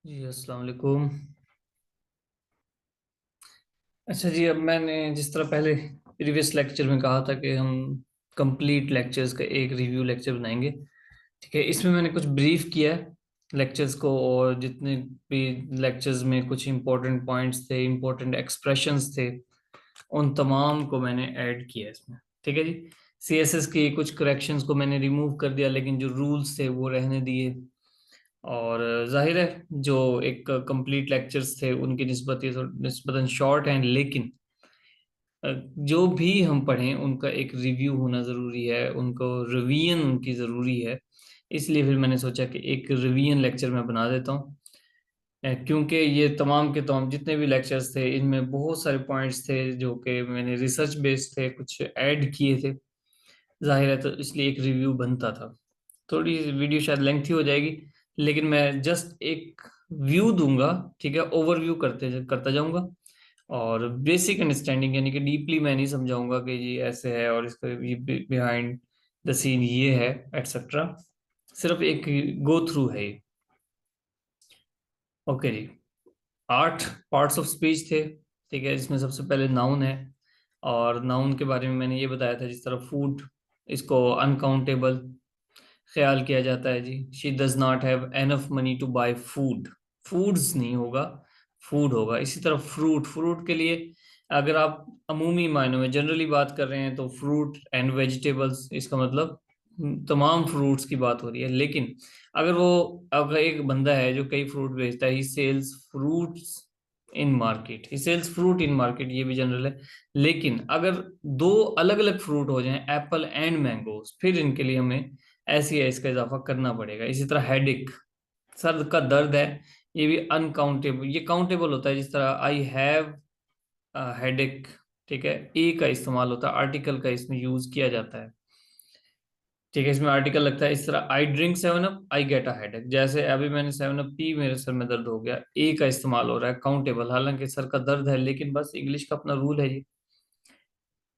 जी अस्सलाम वालेकुम। अच्छा जी, अब मैंने जिस तरह पहले प्रीवियस लेक्चर में कहा था कि हम कंप्लीट लेक्चर्स का एक रिव्यू लेक्चर बनाएंगे। ठीक है, इसमें मैंने कुछ ब्रीफ किया है लेक्चर्स को, और जितने भी लेक्चर्स में कुछ इंपॉर्टेंट पॉइंट्स थे, इंपॉर्टेंट एक्सप्रेशंस थे, उन तमाम को मैंने ऐड किया है इसमें। ठीक है जी। सीएसएस की कुछ करेक्शंस को मैंने रिमूव कर दिया, लेकिन जो रूल्स थे वो रहने दिए। और जाहिर है, जो एक कंप्लीट लेक्चर्स थे उनकी निस्बत ये निस्बतन शॉर्ट हैं, लेकिन जो भी हम पढ़ें उनका एक रिव्यू होना ज़रूरी है, उनको रिवीजन उनकी ज़रूरी है। इसलिए फिर मैंने सोचा कि एक रिवीजन लेक्चर मैं बना देता हूँ। क्योंकि ये तमाम के तमाम जितने भी लेक्चर्स थे इनमें बहुत सारे पॉइंट्स थे जो कि मैंने रिसर्च बेस्ड थे, कुछ ऐड किए थे। जाहिर है, तो इसलिए एक रिव्यू बनता था। थोड़ी वीडियो शायद लेंथी हो जाएगी, लेकिन मैं जस्ट एक व्यू दूंगा। ठीक है, ओवरव्यू करते करता जाऊंगा, और बेसिक अंडरस्टैंडिंग यानी कि डीपली मैं नहीं समझाऊंगा कि ये ऐसे है और इसका ये बिहाइंड द सीन ये है, एटसेट्रा। सिर्फ एक गो थ्रू है ये। Okay ji. 8 parts of speech थे। ठीक है, इसमें सबसे पहले नाउन है, और नाउन के बारे में मैंने ये बताया था, जिस तरह फूड, इसको अनकाउंटेबल ख्याल किया जाता है जी। She does not have enough money to buy food. Foods नहीं होगा, फूड होगा। इसी तरह फ्रूट, फ्रूट के लिए अगर आप अमूमी मायनों में जनरली बात कर रहे हैं तो फ्रूट एंड वेजिटेबल्स, इसका मतलब तमाम फ्रूट्स की बात हो रही है। लेकिन अगर एक बंदा है जो कई फ्रूट बेचता है, he sells fruits in market, he sells fruit in market, ये भी जनरल है। लेकिन अगर दो अलग अलग फ्रूट हो जाएं, एप्पल एंड मैंगोज, फिर इनके लिए हमें ऐसी है इसका इजाफा करना पड़ेगा। इसी तरह हेडिक, सर का दर्द है, ये भी अनकाउंटेबल, ये काउंटेबल होता है। जिस तरह आई हैव हेडेक, ठीक है, ए का इस्तेमाल होता है, आर्टिकल का इसमें यूज किया जाता है। ठीक है, इसमें आर्टिकल लगता है। इस तरह I drink 7 up, I get a headache, जैसे अभी मैंने 7 अप पी, मेरे सर में दर्द हो गया, ए का इस्तेमाल हो रहा है, काउंटेबल, हालांकि सर का दर्द है, लेकिन बस इंग्लिश का अपना रूल है ये।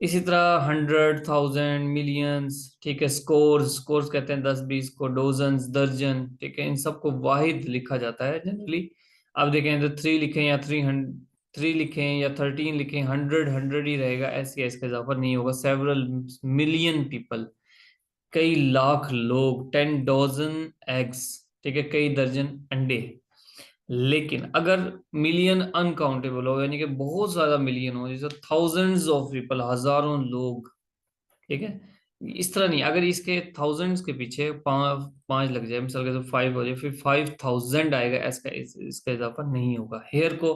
इसी तरह 100, 1000, मिलियंस, ठीक है, स्कोर्स, स्कोर्स कहते हैं 10 20 को, डोजन्स, दर्जन, ठीक है, इन सबको वाहिद लिखा जाता है जनरली। आप देखें तो 3 लिखें या 300, 3 लिखें या 13 लिखें, 100 ही रहेगा, ऐसे इसका इजाफा नहीं होगा। सेवरल मिलियन पीपल, कई लाख लोग, 10 डजन एग्स, ठीक है, कई दर्जन अंडे। लेकिन अगर मिलियन अनकाउंटेबल हो, यानी कि बहुत ज्यादा मिलियन हो, जैसे थाउजेंड्स ऑफ पीपल, हजारों लोग, ठीक है, इस तरह नहीं। अगर इसके थाउजेंड्स के पीछे पांच लग जाए, मिसाल के तो 5 हो जाए, फिर 5000 आएगा, इसका इसका इजाफा नहीं होगा। हेयर को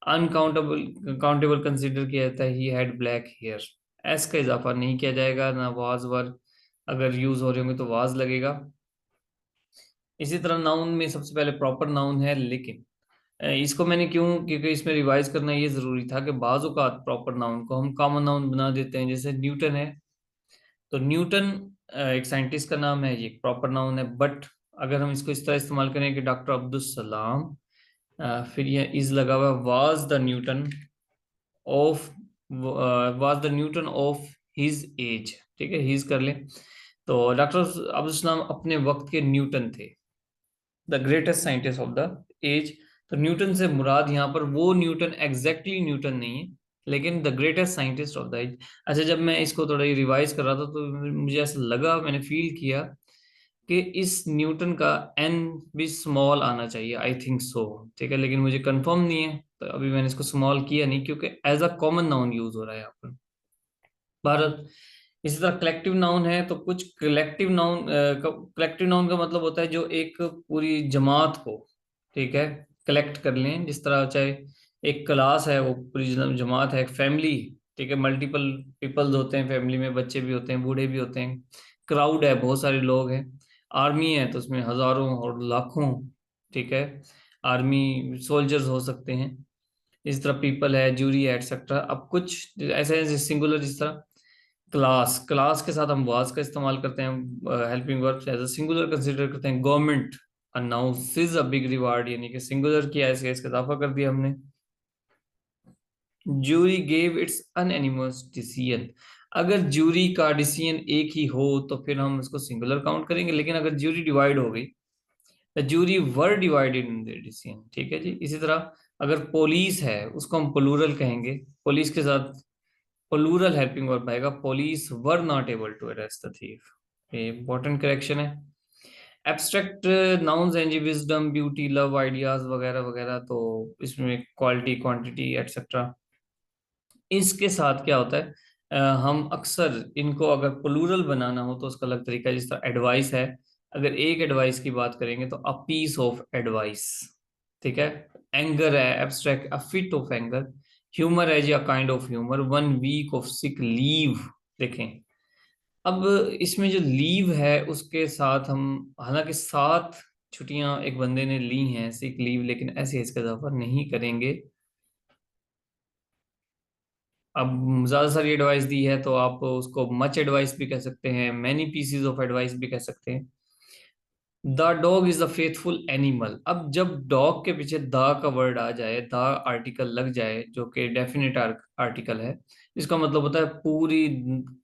अनकाउंटेबल काउंटेबल कंसिडर किया जाता है, he had black hair, s का इजाफा नहीं किया जाएगा ना। वाज वर अगर यूज हो रहे होंगे तो वाज लगेगा। इसी तरह नाउन में सबसे पहले प्रॉपर नाउन है, लेकिन इसको मैंने क्यों, क्योंकि इसमें रिवाइज करना ये जरूरी था कि बाज़ औक़ात प्रॉपर नाउन को हम कॉमन नाउन बना देते हैं। जैसे न्यूटन है, तो न्यूटन एक साइंटिस्ट का नाम है, ये एक प्रॉपर नाउन है। बट अगर हम इसको इस तरह इस्तेमाल करें कि डॉक्टर अब्दुल सलाम, फिर ये इज लगा हुआ, was the Newton of, was the Newton of his age, ठीक है, हिज कर ले। तो डॉक्टर अब्दुल सलाम अपने वक्त के न्यूटन थे, the greatest scientist of the age. तो न्यूटन से मुराद यहाँ पर वो न्यूटन, एग्जैक्टली न्यूटन नहीं है, लेकिन the greatest scientist of the age. अच्छा, जब मैं इसको थोड़ा रिवाइज कर रहा था तो मुझे ऐसा लगा, मैंने फील किया कि इस न्यूटन का एन भी स्मॉल आना चाहिए, आई थिंक सो। ठीक है, लेकिन मुझे कंफर्म नहीं है, तो अभी मैंने इसको स्मॉल किया नहीं, क्योंकि as a common noun use हो रहा है यहाँ पर, भारत। इसी तरह कलेक्टिव नाउन है, तो कुछ कलेक्टिव नाउन का मतलब होता है जो एक पूरी जमात को, ठीक है, कलेक्ट कर लें। जिस तरह चाहे एक क्लास है, वो पूरी जमात है, एक फैमिली, ठीक है, मल्टीपल पीपल्स होते हैं फैमिली में, बच्चे भी होते हैं, बूढ़े भी होते हैं। क्राउड है, बहुत सारे लोग हैं। आर्मी है, तो उसमें हजारों और लाखों, ठीक है, आर्मी सोल्जर्स हो सकते हैं। इस तरह पीपल है, जूरी है, एटसेट्रा। अब कुछ ऐसे हैं सिंगुलर, जिस तरह क्लास, क्लास के साथ हम वाज का इस्तेमाल करते हैं, helping verb as a singular consider करते हैं। Government announces a big reward, यानी कि सिंगुलर किया, ऐसे इसका इजाफा कर दिया हमने। जूरी गेव इट्स अनएनिमस डिसीजन, अगर जूरी का डिसीजन एक ही हो तो फिर हम उसको सिंगुलर काउंट करेंगे, लेकिन अगर जूरी डिवाइड हो गई the jury were divided in their decision, ठीक है जी। इसी तरह अगर पुलिस है उसको हम प्लूरल कहेंगे, पुलिस के साथ प्लूरल हेल्पिंग वर्ब आएगा, police were not able to arrest the thief. ये इंपॉर्टेंट करेक्शन है। एब्स्ट्रैक्ट नाउन्स हैं जी, विजडम, ब्यूटी, लव, आइडियाज वगैरह वगैरह, तो इसमें क्वालिटी, क्वांटिटी एटसेट्रा। इसके साथ क्या होता है, हम अक्सर इनको अगर प्लूरल बनाना हो तो उसका अलग तरीका है। जिस तरह एडवाइस है, अगर एक एडवाइस की बात करेंगे तो अ पीस ऑफ एडवाइस, ठीक है। एंगर है, abstract, a fit of anger. Humour है जी, a kind of humour. 1 week of sick leave. देखें, अब इसमें जो लीव है उसके साथ हम, हालांकि 7 छुट्टियां एक बंदे ने ली हैं सिक लीव, लेकिन ऐसे इसका इजाफा नहीं करेंगे। अब ज्यादा सारी एडवाइस दी है तो आप उसको मच एडवाइस भी कह सकते हैं, मैनी पीसीज ऑफ एडवाइस भी कह सकते हैं। The dog is the faithful animal. अब जब डॉग के पीछे द का वर्ड आ जाए, द आर्टिकल लग जाए, जो कि डेफिनेट आर्टिकल है, इसका मतलब होता है पूरी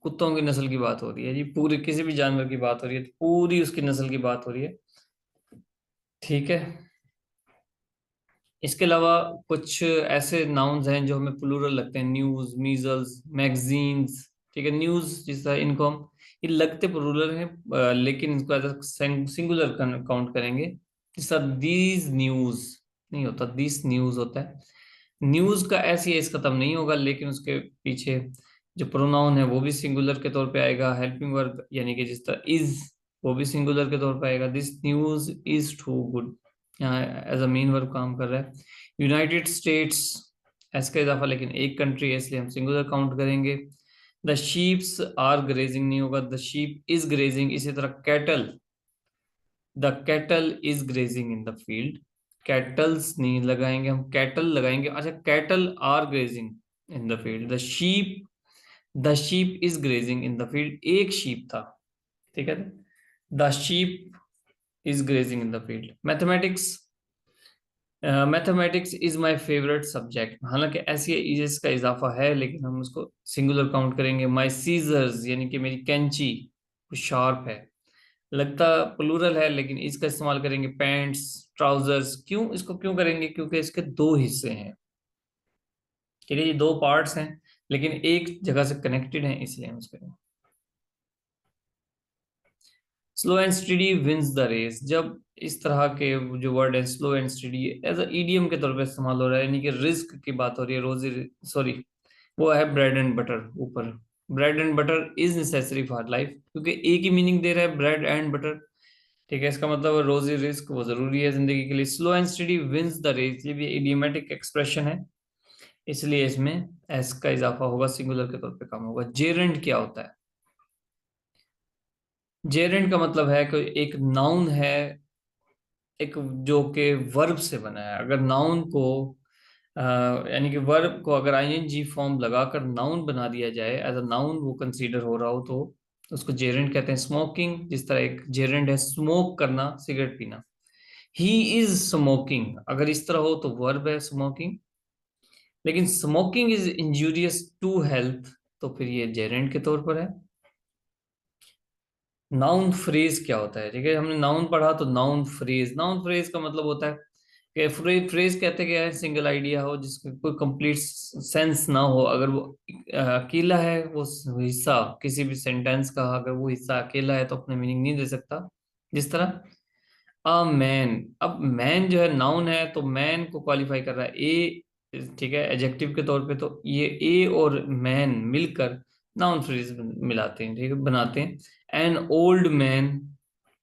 कुत्तों की नस्ल की बात हो रही है जी, पूरी किसी भी जानवर की बात हो रही है तो पूरी उसकी नस्ल की बात हो रही है, ठीक है। इसके अलावा कुछ ऐसे नाउन्स हैं जो हमें प्लूरल लगते हैं, न्यूज, मीजल्स, मैगजीन्स, ठीक है। न्यूज जिस तरह, इनको हम, ये लगते प्लूरल हैं, लेकिन इनको एज सिंगुलर काउंट करेंगे। जिस तरह दीज न्यूज नहीं होता, दिस न्यूज होता है। न्यूज का ऐसी एस खत्म नहीं होगा, लेकिन उसके पीछे जो प्रोनाउन है वो भी सिंगुलर के तौर पे आएगा। हेल्पिंग वर्ब यानी कि जिस तरह इज, वो भी सिंगुलर के तौर पे आएगा। This news is too good, यहाँ एज अ मेन वर्ब काम कर रहा है। यूनाइटेड स्टेट्स, एस का इजाफा लेकिन एक कंट्री है इसलिए हम सिंगुलर काउंट करेंगे। द शीप्स आर ग्रेजिंग नहीं होगा, द शीप इज ग्रेजिंग। इसी तरह cattle, the cattle is grazing in the field. Cattles नहीं लगाएंगे हम, कैटल लगाएंगे। अच्छा, cattle are grazing in the field. The sheep is grazing in the field, एक शीप था, ठीक है। The sheep is grazing in the field. Mathematics, mathematics is my favourite subject, हालांकि ऐसी इज का इजाफा है लेकिन हम उसको सिंगुलर काउंट करेंगे। माय सीजर्स यानी कि मेरी कैंची वो शार्प है, लगता प्लूरल है लेकिन इसका इस्तेमाल करेंगे। पैंट्स, ट्राउजर्स, क्यों इसको क्यों करेंगे, क्योंकि इसके दो हिस्से हैं, ठीक है। ये दो पार्ट्स हैं लेकिन एक जगह से कनेक्टेड हैं, इसलिए हम इसको। Slow and steady wins the race, जब इस तरह के जो वर्ड है slow and steady as a idiom के तौर पे इस्तेमाल हो रहा है, यानी कि रिस्क की बात हो रही है, रोजी, सॉरी, वो है ब्रेड एंड बटर ऊपर। Bread and butter is necessary for life, क्योंकि एक ही मीनिंग दे रहा है ब्रेड एंड बटर, ठीक है। इसका मतलब रोजी, रिस्क वो जरूरी है जिंदगी के लिए। Slow and steady wins the race, ये भी इडियोमेटिक एक्सप्रेशन है, इसलिए इसमें एस का इजाफा होगा, सिंगुलर के तौर पे काम होगा। जेरेंट क्या होता है, जेरेंट का मतलब है कि एक नाउन है, एक जो कि वर्ब से बना है। अगर नाउन को यानी कि वर्ब को अगर आईएनजी फॉर्म लगाकर नाउन बना दिया जाए, एज अ नाउन वो कंसीडर हो रहा हो, तो उसको जेरेंट कहते हैं। स्मोकिंग, जिस तरह एक जेरेंट है स्मोक करना, सिगरेट पीना। ही इज स्मोकिंग, अगर इस तरह हो तो वर्ब है स्मोकिंग, लेकिन smoking is injurious to health, तो फिर ये जेरेंट के तौर पर है। नाउन फ्रेज क्या होता है, ठीक है, हमने नाउन पढ़ा तो नाउन फ्रेज, नाउन फ्रेज का मतलब होता है कि फ्रेज कहते क्या है, सिंगल आइडिया हो जिसका कोई कंप्लीट सेंस ना हो। अगर वो अकेला है, वो हिस्सा किसी भी सेंटेंस का अगर वो हिस्सा अकेला है तो अपने मीनिंग नहीं दे सकता। जिस तरह अ मैन, अब मैन जो है नाउन है तो मैन को क्वालिफाई कर रहा है ए, ठीक है, एडजेक्टिव के तौर पे, तो ये ए और मैन मिलकर नाउन फ्रेज मिलाते हैं, ठीक है, बनाते हैं। एन ओल्ड मैन,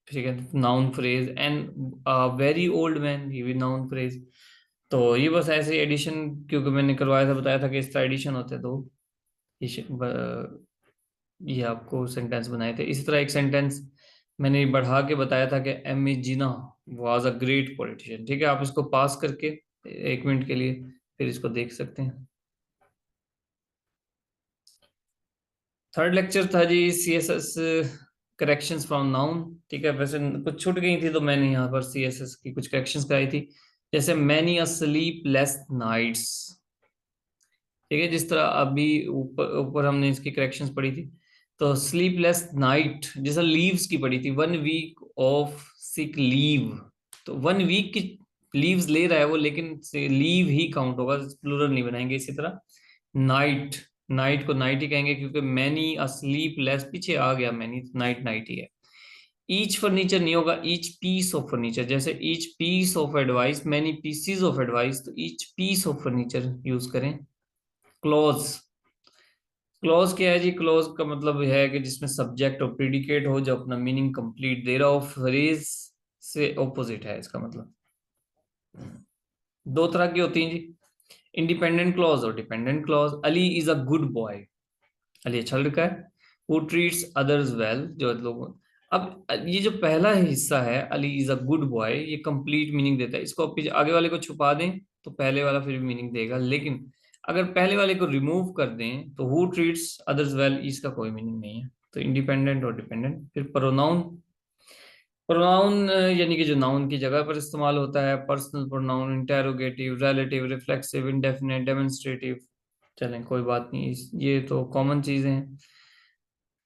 ठीक है, noun phrase. An very old man, ये भी नाउन फ्रेज। तो ये बस ऐसे एडिशन, क्योंकि मैंने करवाया था, बताया था कि इस तरह एडिशन होते हैं, तो ये आपको सेंटेंस बनाए थे। इसी तरह एक सेंटेंस मैंने बढ़ा के बताया था कि M A Jinnah was a great politician, ठीक है। आप इसको पास करके 1 मिनट के लिए फिर इसको देख सकते हैं। थर्ड लेक्चर था जी सीएसएस करेक्शंस फ्रॉम नाउन, ठीक है। वैसे कुछ छूट गई थी तो मैंने यहाँ पर सीएसएस की कुछ करेक्शंस कराई थी, जैसे मैनी अ स्लीपलेस नाइट्स, ठीक है। जिस तरह अभी ऊपर ऊपर हमने इसकी करेक्शंस पढ़ी थी, तो स्लीपलेस नाइट जैसा लीव्स की पढ़ी थी। 1 वीक ऑफ सिक लीव, तो 1 वीक की लीव्स ले रहा है वो, लेकिन लीव ही काउंट होगा, प्लूरल नहीं बनाएंगे। इसी तरह नाइट, नाइट को नाइट ही कहेंगे, क्योंकि मैनी अस्लीप लेस पीछे आ गया, मैनी नाइट नाइट ही है। ईच फर्नीचर नहीं होगा, ईच पीस ऑफ फर्नीचर। जैसे each piece of advice, many pieces of advice, तो each piece of furniture use करें। क्लॉज, क्लॉज क्या है जी? क्लॉज का मतलब है कि जिसमें सब्जेक्ट और प्रिडिकेट हो, जो अपना मीनिंग कंप्लीट दे रहा हो। फ्रेज से ऑपोजिट है इसका मतलब। दो तरह की होती हैं जी, इंडिपेंडेंट क्लॉज और dependent clause. Ali is a good boy, Ali अच्छा लड़का है। हु ट्रीट्स अदर्स वेल, जो लोग। अब ये जो पहला हिस्सा है, Ali is a good boy, ये कंप्लीट मीनिंग देता है। इसको पीछे आगे वाले को छुपा दें तो पहले वाला फिर भी मीनिंग देगा, लेकिन अगर पहले वाले को रिमूव कर दें तो हु ट्रीट्स अदर्स वेल, इसका कोई मीनिंग नहीं है। तो इंडिपेंडेंट और डिपेंडेंट। फिर प्रोनाउन, प्रोनाउन यानी कि जो नाउन की जगह पर इस्तेमाल होता है। Personal pronoun, interrogative, relative, reflexive, indefinite, demonstrative. चलें कोई बात नहीं, ये तो कॉमन चीजें हैं।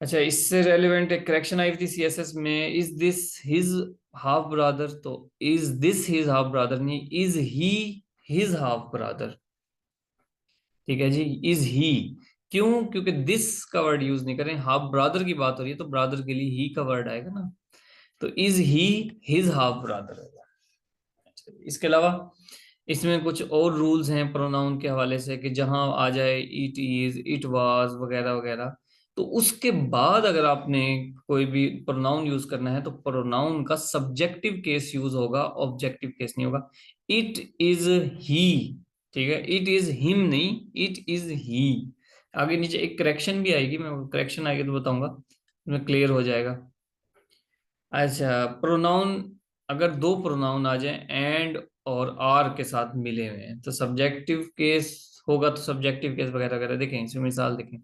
अच्छा, इससे रेलिवेंट एक करेक्शन आई थी सीएसएस में, is this his half brother? तो is this his half brother नहीं, is he his half brother. ठीक है जी, इज ही। क्यों? क्योंकि दिस का वर्ड यूज नहीं करें, हाफ ब्रदर की बात हो रही है तो ब्रदर के लिए ही का वर्ड आएगा ना। तो is he his half brother होगा। अच्छा, इसके अलावा इसमें कुछ और रूल्स हैं प्रोनाउन के हवाले से, कि जहां आ जाए इट इज, इट वाज वगैरह वगैरह, तो उसके बाद अगर आपने कोई भी प्रोनाउन यूज करना है तो प्रोनाउन का सब्जेक्टिव केस यूज होगा, ऑब्जेक्टिव केस नहीं होगा। इट इज ही, ठीक है, इट इज हिम नहीं, इट इज ही। आगे नीचे एक करेक्शन भी आएगी, मैं करेक्शन आएगी तो बताऊंगा, उसमें क्लियर हो जाएगा। अच्छा, प्रोनाउन, अगर दो प्रोनाउन आ जाएं एंड और आर के साथ मिले हुए हैं तो सब्जेक्टिव केस होगा। तो सब्जेक्टिव केस वगैरह वगैरह देखें, इसमें मिसाल देखें।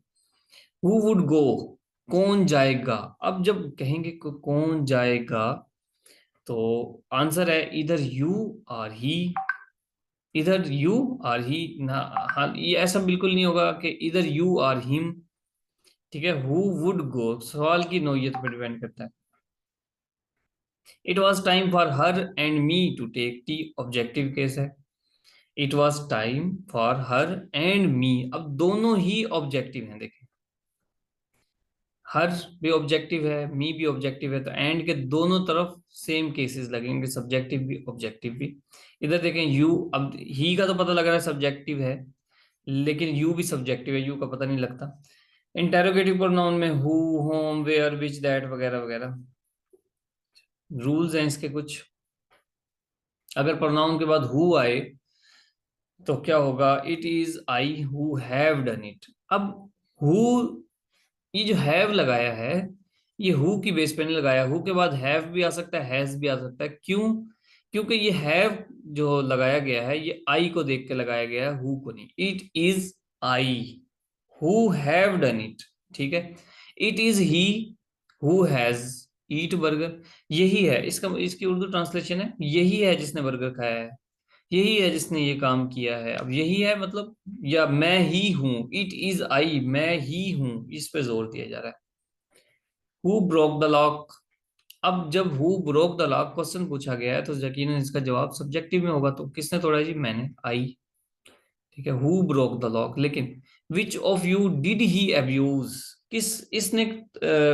हु वुड गो, कौन जाएगा। अब जब कहेंगे कौन जाएगा, तो आंसर है इधर यू आर ही, इधर यू आर ही ना। हाँ, ये ऐसा बिल्कुल नहीं होगा कि इधर यू आर हिम। ठीक है, हु वुड गो सवाल की नौयत पर डिपेंड करता है। It was time for her and me to take tea, objective case है। It was time for her and me, अब दोनों ही ऑब्जेक्टिव हैं देखें। हर भी ऑब्जेक्टिव है, मी भी ऑब्जेक्टिव है, तो एंड के दोनों तरफ सेम केसेस लगेंगे, सब्जेक्टिव भी ऑब्जेक्टिव भी। इधर देखें यू, अब ही का तो पता लग रहा है सब्जेक्टिव है, लेकिन यू भी सब्जेक्टिव है, यू का पता नहीं लगता। इंटेरोगेटिव प्रोनाउन में who, whom, where, which, that वगैरह वगैरह रूल्स हैं इसके कुछ। अगर प्रोनाउन के बाद हु आए तो क्या होगा? It is I who have done it. अब हु, ये जो हैव लगाया है, ये हु की बेस पे नहीं लगाया। हु के बाद हैव भी आ सकता है, हैज भी आ सकता है। क्यों? क्योंकि ये हैव जो लगाया गया है ये आई को देख के लगाया गया है, हु को नहीं। It is I who have done it, ठीक है। It is he who has eat burger, यही है इसका, इसकी उर्दू ट्रांसलेशन है, यही है जिसने बर्गर खाया है, यही है जिसने ये काम किया है। अब यही है मतलब, या मैं ही हूं, इट इज आई, मैं ही हूं, इस पे जोर दिया जा रहा है। हु ब्रोक द लॉक, अब जब who broke the lock question पूछा गया है तो यकीनन इसका जवाब सब्जेक्टिव में होगा। तो किसने तोड़ा जी? मैंने, आई। ठीक है, हु ब्रोक द लॉक। लेकिन which of you did he abuse, किस, इसने,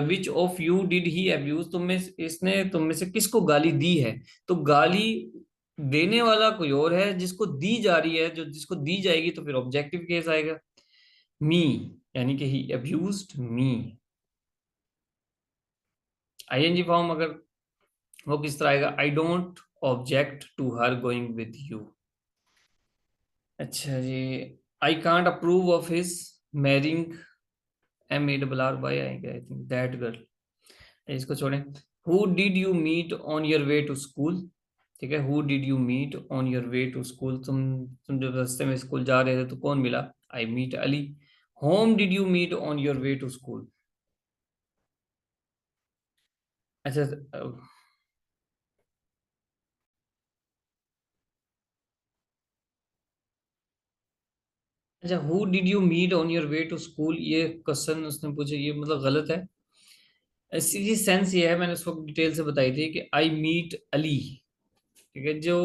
which of you did he abuse, तुम में, इसने तुम में से किसको गाली दी है। तो गाली देने वाला कोई और है, जिसको दी जा रही है, जो जिसको दी जाएगी, तो फिर ऑब्जेक्टिव केस आएगा। मी, यानी कि he abused me. ING form अगर, वो किस तरह आएगा? I don't object to her going with you. अच्छा जी, I can't approve of his marrying, MARRY आएगा आई थिंक, दैट गर्ल। इसको छोड़ें। Who did you meet on your way to school, ठीक है, who did you meet on your way to school, तुम जब रास्ते में स्कूल जा रहे थे तो कौन मिला? I meet Ali. Whom did you meet on your way to school. अच्छा, अच्छा, who did you meet on your way to school, ये क्वेश्चन उसने पूछा, ये मतलब गलत है। इसकी सेंस ये है, मैंने उसको डिटेल से बताई थी कि आई मीट अली, ठीक है, जो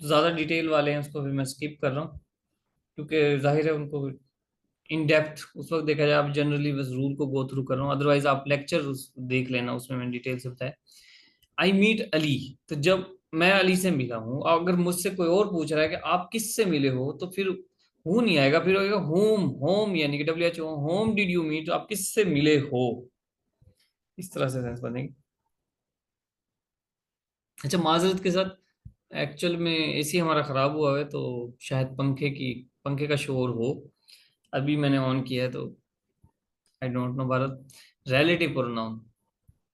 ज्यादा डिटेल वाले हैं उसको फिर मैं स्किप कर रहा हूँ, क्योंकि जाहिर है उनको इन डेप्थ उस वक्त देखा जाए। आप जनरली बस रूल को गो थ्रू कर रहा हूँ, अदरवाइज आप लेक्चर देख लेना, उसमें मैंने डिटेल से बताया। आई मीट अली, तो जब मैं अली से मिला हूँ, अगर मुझसे कोई और पूछ रहा है कि आप किससे मिले हो, तो फिर हु नहीं आएगा, फिर होगा होम, होम यानी कि WHO, whom did you meet, आप किससे मिले हो, इस तरह से सेंस बनेगी। अच्छा, माजरत के साथ, एक्चुअल में एसी हमारा खराब हुआ है, तो शायद पंखे का शोर हो। अभी मैंने ऑन किया है, तो I don't know. Bharat, relative pronoun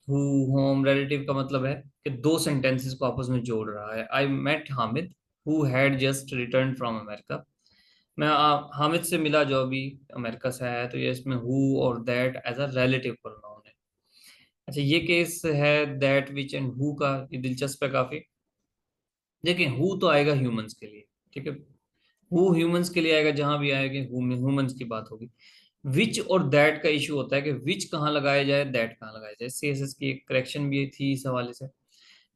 who, home, relative का मतलब है कि दो सेंटेंसेस को आपस में जोड़ रहा है। I met Hamid who had just return from America. मैं हामिद से मिला जो अभी अमेरिका से आया है, तो ये इसमें हु और that as a relative pronoun है। अच्छा, ये केस है दैट, विच एंड हु का, ये दिलचस्प है काफी। देखिए, हु तो आएगा ह्यूमंस के लिए, ठीक है, हु ह्यूमंस के लिए आएगा, जहां भी आएगा ह्यूमंस की बात होगी। विच और दैट का इशू होता है कि विच कहाँ लगाया जाए, दैट कहाँ लगाया जाए। CSS की एक करेक्शन भी थी इस हवाले से।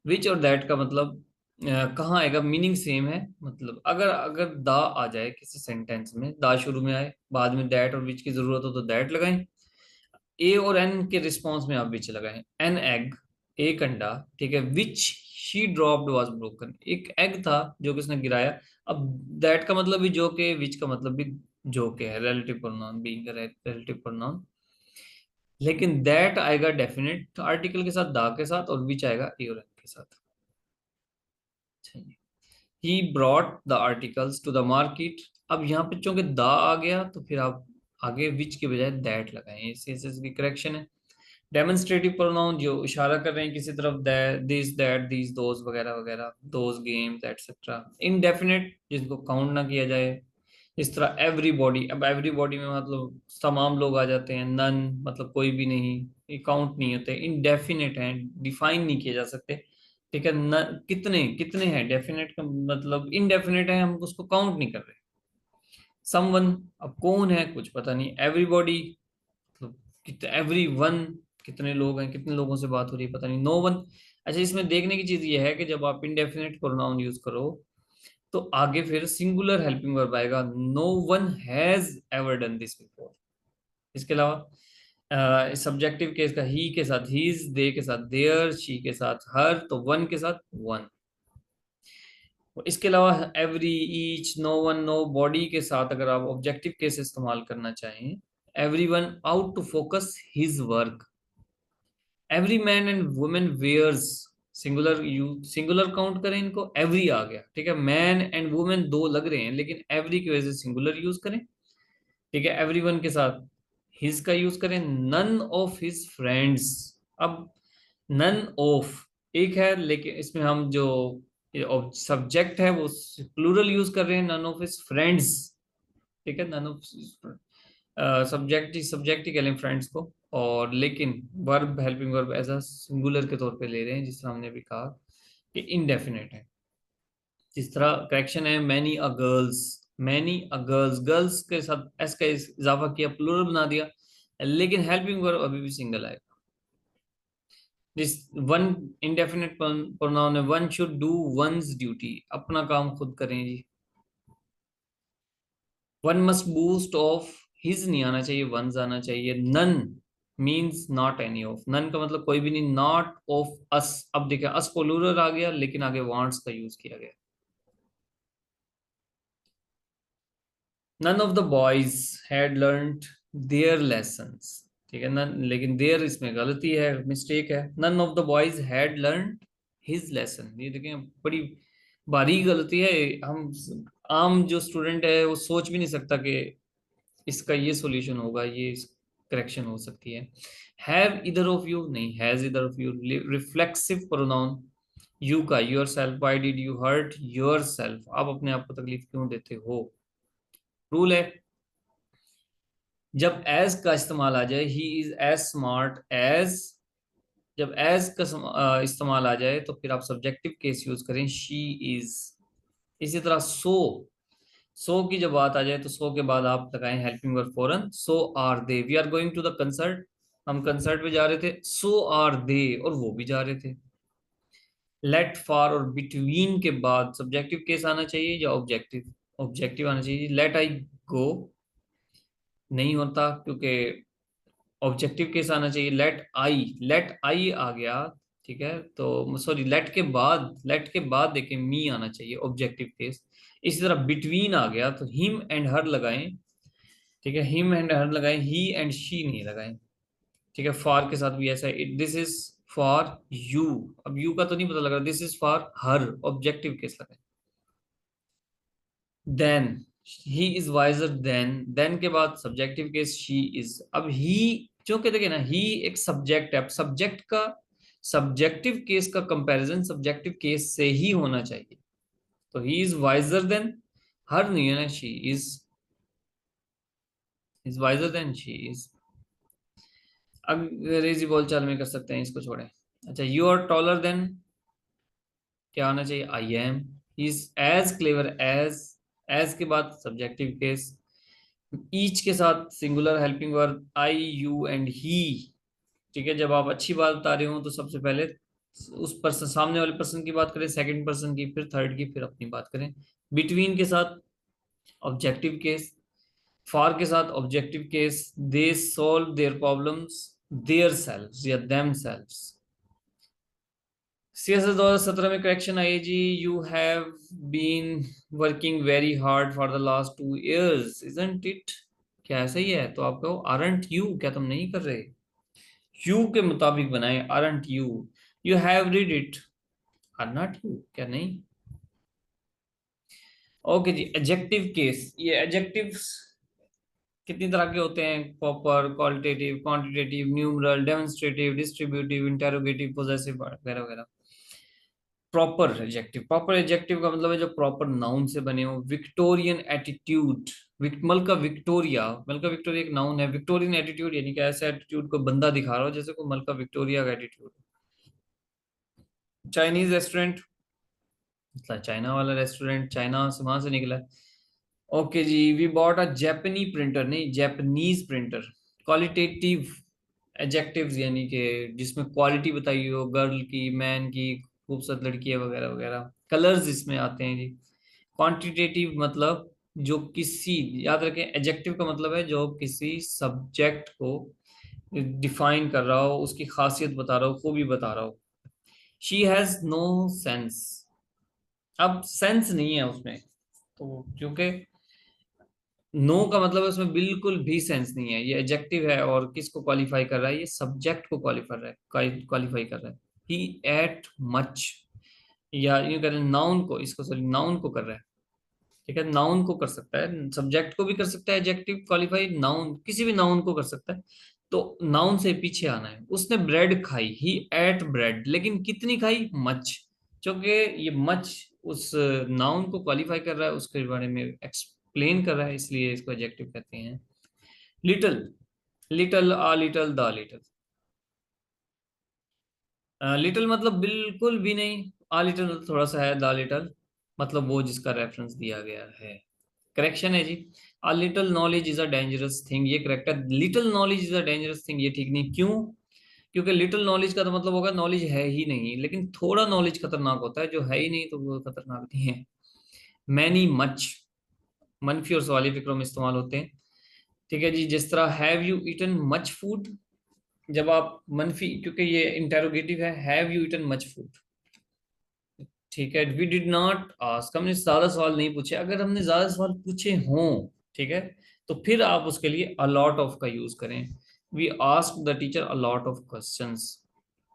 विच और दैट का मतलब कहाँ आएगा, मीनिंग सेम है। मतलब अगर अगर दा आ जाए किसी सेंटेंस में, दा शुरू में आए, बाद में दैट और विच की जरूरत हो तो दैट लगाएं। ए और एन के रिस्पॉन्स में आप विच लगाएं। एन एग, एक अंडा, ठीक है, which she dropped was broken, एक एग था जो कि उसने गिराया। अब दैट का मतलब भी जो के, विच का मतलब भी जो के है, relative pronoun, being relative pronoun. लेकिन दैट आएगा डेफिनेट आर्टिकल के साथ, दा के साथ, और विच आएगा ए और एन के साथ। He brought the articles to the market. अब यहाँ पे चूंकि द आ गया, तो फिर आप आगे विच के बजाय दैट लगाएं, CSS की करेक्शन है। डेमोन्स्ट्रेटिव प्रोनाउन जो इशारा कर रहे हैं किसी तरफ, दिस, दैट, दीज, दोज वगैरह वगैरह, दोज गेम्स एटसेट्रा। इनडेफिनेट जिनको काउंट ना किया जाए, इस तरह एवरीबॉडी। अब एवरीबॉडी में मतलब तमाम लोग आ जाते हैं, नन मतलब कोई भी नहीं, ये काउंट नहीं होते, इनडेफिनेट हैं, डिफाइन नहीं किए जा सकते। ठीक है, न कितने कितने हैं, डेफिनेट का मतलब इनडेफिनेट है, हम उसको काउंट नहीं कर रहे। समवन, अब कौन है कुछ पता नहीं। एवरीबॉडी मतलब कितने, एवरी वन कितने लोग हैं, कितने लोगों से बात हो रही है पता नहीं, नो वन। अच्छा, इसमें देखने की चीज ये है कि जब आप इनडेफिनेट प्रोनाउन यूज करो, तो आगे फिर सिंगुलर हेल्पिंग वर्ब आएगा, no one has ever done this before. इसके अलावा सब्जेक्टिव केस का ही के साथ हीज, दे के साथ देयर, शी के साथ हर, तो वन के साथ वन। इसके अलावा every, each, no one, nobody के साथ अगर आप ऑब्जेक्टिव केस इस्तेमाल करना चाहें, every one ought to focus his work. Every man and women wears, singular, you singular count करें इनको, एवरी आ गया, ठीक है। मैन एंड वुमेन दो लग रहे हैं, लेकिन एवरी की वजह से सिंगुलर यूज करें, ठीक है। एवरीवन के साथ हिज का यूज करें। नन ऑफ हिज फ्रेंड्स, अब नन ऑफ एक है, लेकिन इसमें हम जो सब्जेक्ट है वो प्लूरल यूज कर रहे हैं, नन ऑफ हिज फ्रेंड्स, ठीक है। नन ऑफ सब्जेक्ट ही कह लें फ्रेंड्स को, और लेकिन verb, helping verb as a singular के तौर पे ले रहे हैं, जिस तरह हमने भी कहा कि इनडेफिनेट है। जिस तरह करेक्शन है, many a girls, many a girls, girls के साथ एस का इजाफा किया, प्लूरल बना दिया, लेकिन हेल्पिंग वर्ब अभी भी सिंगल आएगा। जिस वन, इंडेफिनिट प्रोनाउन है, one should do one's duty, अपना काम खुद करें जी। One must boast of, his नहीं आना चाहिए, वंस आना चाहिए। None means not any of, none का मतलब कोई भी नहीं, नॉट ऑफ अस। अब देखिए, अस प्लूरल आ गया, लेकिन आगे वांट्स का यूज किया गया। None of the boys had learned their lessons, ठीक है। नन, लेकिन देयर इसमें गलती है, मिस्टेक है। None of the boys had learned his lesson, ये देखें बड़ी बारीक गलती है। हम आम जो स्टूडेंट है वो सोच भी नहीं सकता कि इसका ये सॉल्यूशन होगा, ये करेक्शन हो सकती है। हैव इधर ऑफ यू नहीं, has either of you. Reflexive pronoun you का, yourself, why did you hurt yourself, आप अपने आप को तकलीफ क्यों देते हो। रूल है, जब एज का इस्तेमाल आ जाए, he is as smart as, जब एज का इस्तेमाल आ जाए, तो फिर आप सब्जेक्टिव केस यूज करें, शी इज। इसी तरह सो की जब बात आ जाए, तो सो के बाद आप लगाएं हेल्पिंग वर्ब फॉरन, so are they, we are going to the concert, हम कंसर्ट पे जा रहे थे, सो आर दे, और वो भी जा रहे थे। लेट, फॉर और बिटवीन के बाद सब्जेक्टिव केस आना चाहिए या ऑब्जेक्टिव? ऑब्जेक्टिव आना चाहिए। लेट आई गो नहीं होता क्योंकि ऑब्जेक्टिव केस आना चाहिए। लेट आई आ गया, ठीक है, तो सॉरी, लेट के बाद देखिए मी आना चाहिए, ऑब्जेक्टिव केस। इसी तरह बिटवीन आ गया तो हिम एंड हर लगाएं, ठीक है, हिम एंड हर लगाएं, ही एंड शी नहीं लगाएं, ठीक है। फॉर के साथ भी ऐसा है, दिस इज फॉर यू। अब यू का तो नहीं पता लग रहा, this is for her, objective case लगाएं। Than he is wiser than के बाद सब्जेक्टिव केस शी इज। अब ही जो कहते हैं ना, ही एक सब्जेक्ट है, अब सब्जेक्ट का सब्जेक्टिव केस का कंपैरिजन सब्जेक्टिव केस से ही होना चाहिए। तो ही इज वाइजर देन, हर नहीं है ना, she is wiser then she is. अंग्रेजी बोलचाल में कर सकते हैं, इसको छोड़ें। अच्छा, यू आर टॉलर देन क्या होना चाहिए? I am. He is as clever as के बाद सब्जेक्टिव केस। ईच के साथ singular helping verb I you and he, ठीक है। जब आप अच्छी बात बता रहे हो तो सबसे पहले उस पर्सन, सामने वाले पर्सन की बात करें, सेकंड पर्सन की, फिर थर्ड की, फिर अपनी बात करें। बिटवीन के साथ ऑब्जेक्टिव केस, फॉर के साथ objective case, they solve their problems theirselves या देम सेल्व्स। सीएसएस 2017 में करेक्शन आई जी, you have been working very hard for the last 2 years, isn't it? क्या ऐसा ही है? तो आप कहो आरंट यू, क्या तुम नहीं कर रहे? यू के मुताबिक बनाए, aren't you. You have read it, are not you, क्या नहीं? ओके जी, एडजेक्टिव केस। ये एडजेक्टिव्स कितनी तरह के होते हैं? Proper, qualitative, quantitative, numeral, demonstrative, distributive, interrogative, possessive वगैरह वगैरह। प्रॉपर एडजेक्टिव का मतलब है जो प्रॉपर नाउन से बने हो। विक्टोरियन एटीट्यूड, मलका विक्टोरिया एक नाउन है। विक्टोरियन एटीट्यूड यानी कि ऐसे एटीट्यूड को बंदा दिखा रहा हो जैसे को मलका विक्टोरिया का एटीट्यूड। चाइनीज रेस्टोरेंट, मतलब चाइना वाला रेस्टोरेंट, चाइना से वहां से निकला है। ओके जी, वी बॉट अ जापानी प्रिंटर, नहीं जापानीज प्रिंटर। क्वालिटेटिव एडजेक्टिव्स यानी कि जिसमें क्वालिटी बताई हो, गर्ल की, मैन की, खूबसूरत लड़की है वगैरह वगैरह। कलर्स इसमें आते हैं जी। क्वांटिटेटिव मतलब जो किसी, याद रखें एडजेक्टिव का मतलब है जो किसी सब्जेक्ट को डिफाइन कर रहा हो, उसकी खासियत बता रहा हो, खूबी बता रहा हो। शी हैज नो सेंस, अब सेंस नहीं है उसमें, तो क्योंकि नो का मतलब है उसमें बिल्कुल भी सेंस नहीं है, ये एडजेक्टिव है और किसको क्वालिफाई कर रहा है? ये सब्जेक्ट को क्वालिफाई कर रहा है। ही एट मच, या यूं करें नाउन को, इसको सॉरी नाउन को कर रहा है, ठीक है। नाउन को कर सकता है, सब्जेक्ट को भी कर सकता है एडजेक्टिव क्वालिफाई, नाउन किसी भी नाउन को कर सकता है। तो नाउन से पीछे आना है। उसने ब्रेड खाई, ही एट ब्रेड, लेकिन कितनी खाई? मच। क्योंकि ये मच उस नाउन को क्वालिफाई कर रहा है, उसके बारे में एक्सप्लेन कर रहा है, इसलिए इसको एडजेक्टिव कहते हैं। Little, little, uh little, the little. Little मतलब बिल्कुल भी नहीं, आ लिटिल मतलब थोड़ा सा है, द लिटिल मतलब वो जिसका रेफरेंस दिया गया है। करेक्शन है जी, a little knowledge is a dangerous thing, ये करेक्ट है। Little knowledge is a dangerous thing ये ठीक नहीं, क्यों? क्योंकि लिटिल नॉलेज का तो मतलब होगा नॉलेज है ही नहीं, लेकिन थोड़ा नॉलेज खतरनाक होता है, जो है ही नहीं तो वो खतरनाक नहीं है। मैनी, मच मनफी और सवाली फिक्रों में इस्तेमाल होते हैं, ठीक है जी। जिस तरह have you eaten much food, जब आप मनफी, क्योंकि ये इंटेरोगेटिव है, have you eaten much food, ठीक है। वी डिड नॉट आस्क, हमने ज्यादा सवाल नहीं पूछे। अगर हमने ज्यादा सवाल पूछे हों, ठीक है, तो फिर आप उसके लिए अ लॉट ऑफ का यूज करें। We ask the teacher a lot of questions.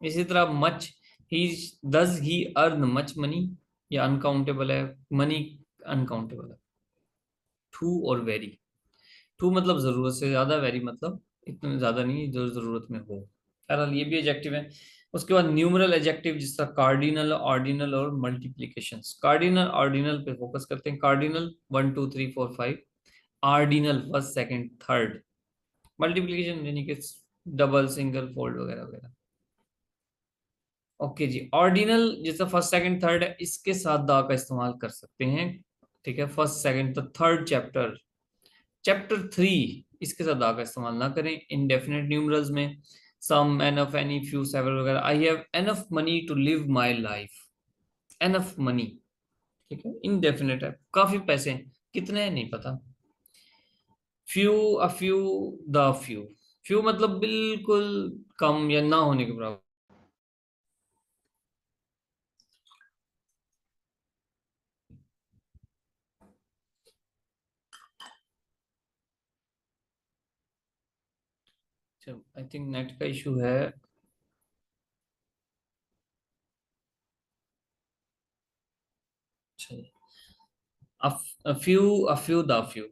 इसी तरह much, he does he earn much money, या अनकाउंटेबल है, मनी अनकाउंटेबल है। टू और वेरी, टू मतलब जरूरत से ज्यादा, वेरी मतलब इतने ज्यादा नहीं जो जरूरत में हो। बहरहाल ये भी एडजेक्टिव है। उसके बाद न्यूमरल एडजेक्टिव जिस तरह कार्डिनल, ऑर्डिनल और मल्टीप्लीकेशंस। कार्डिनल ऑर्डिनल पे फोकस करते हैं। Cardinal 1 2 3 4 5, ordinal first second third, multiplication यानी कि डबल, सिंगल, फोल्ड वगैरह वगैरह। ओके जी, ऑर्डिनल जैसा फर्स्ट सेकंड थर्ड है, इसके साथ द का इस्तेमाल कर सकते हैं, ठीक है। फर्स्ट सेकंड तो थर्ड चैप्टर, चैप्टर 3, इसके साथ दा का इस्तेमाल ना करें। इनडेफिनेट न्यूमरल्स में some, enough, any, few, several वगैरह। I have enough money to live my life, enough money, ठीक है, इनडेफिनेट है, काफी पैसे हैं, कितने हैं नहीं पता। Few, a few, the few, few मतलब बिल्कुल कम या ना होने के बराबर। आई थिंक नेट का इशू है। अ फ्यू द फ्यू,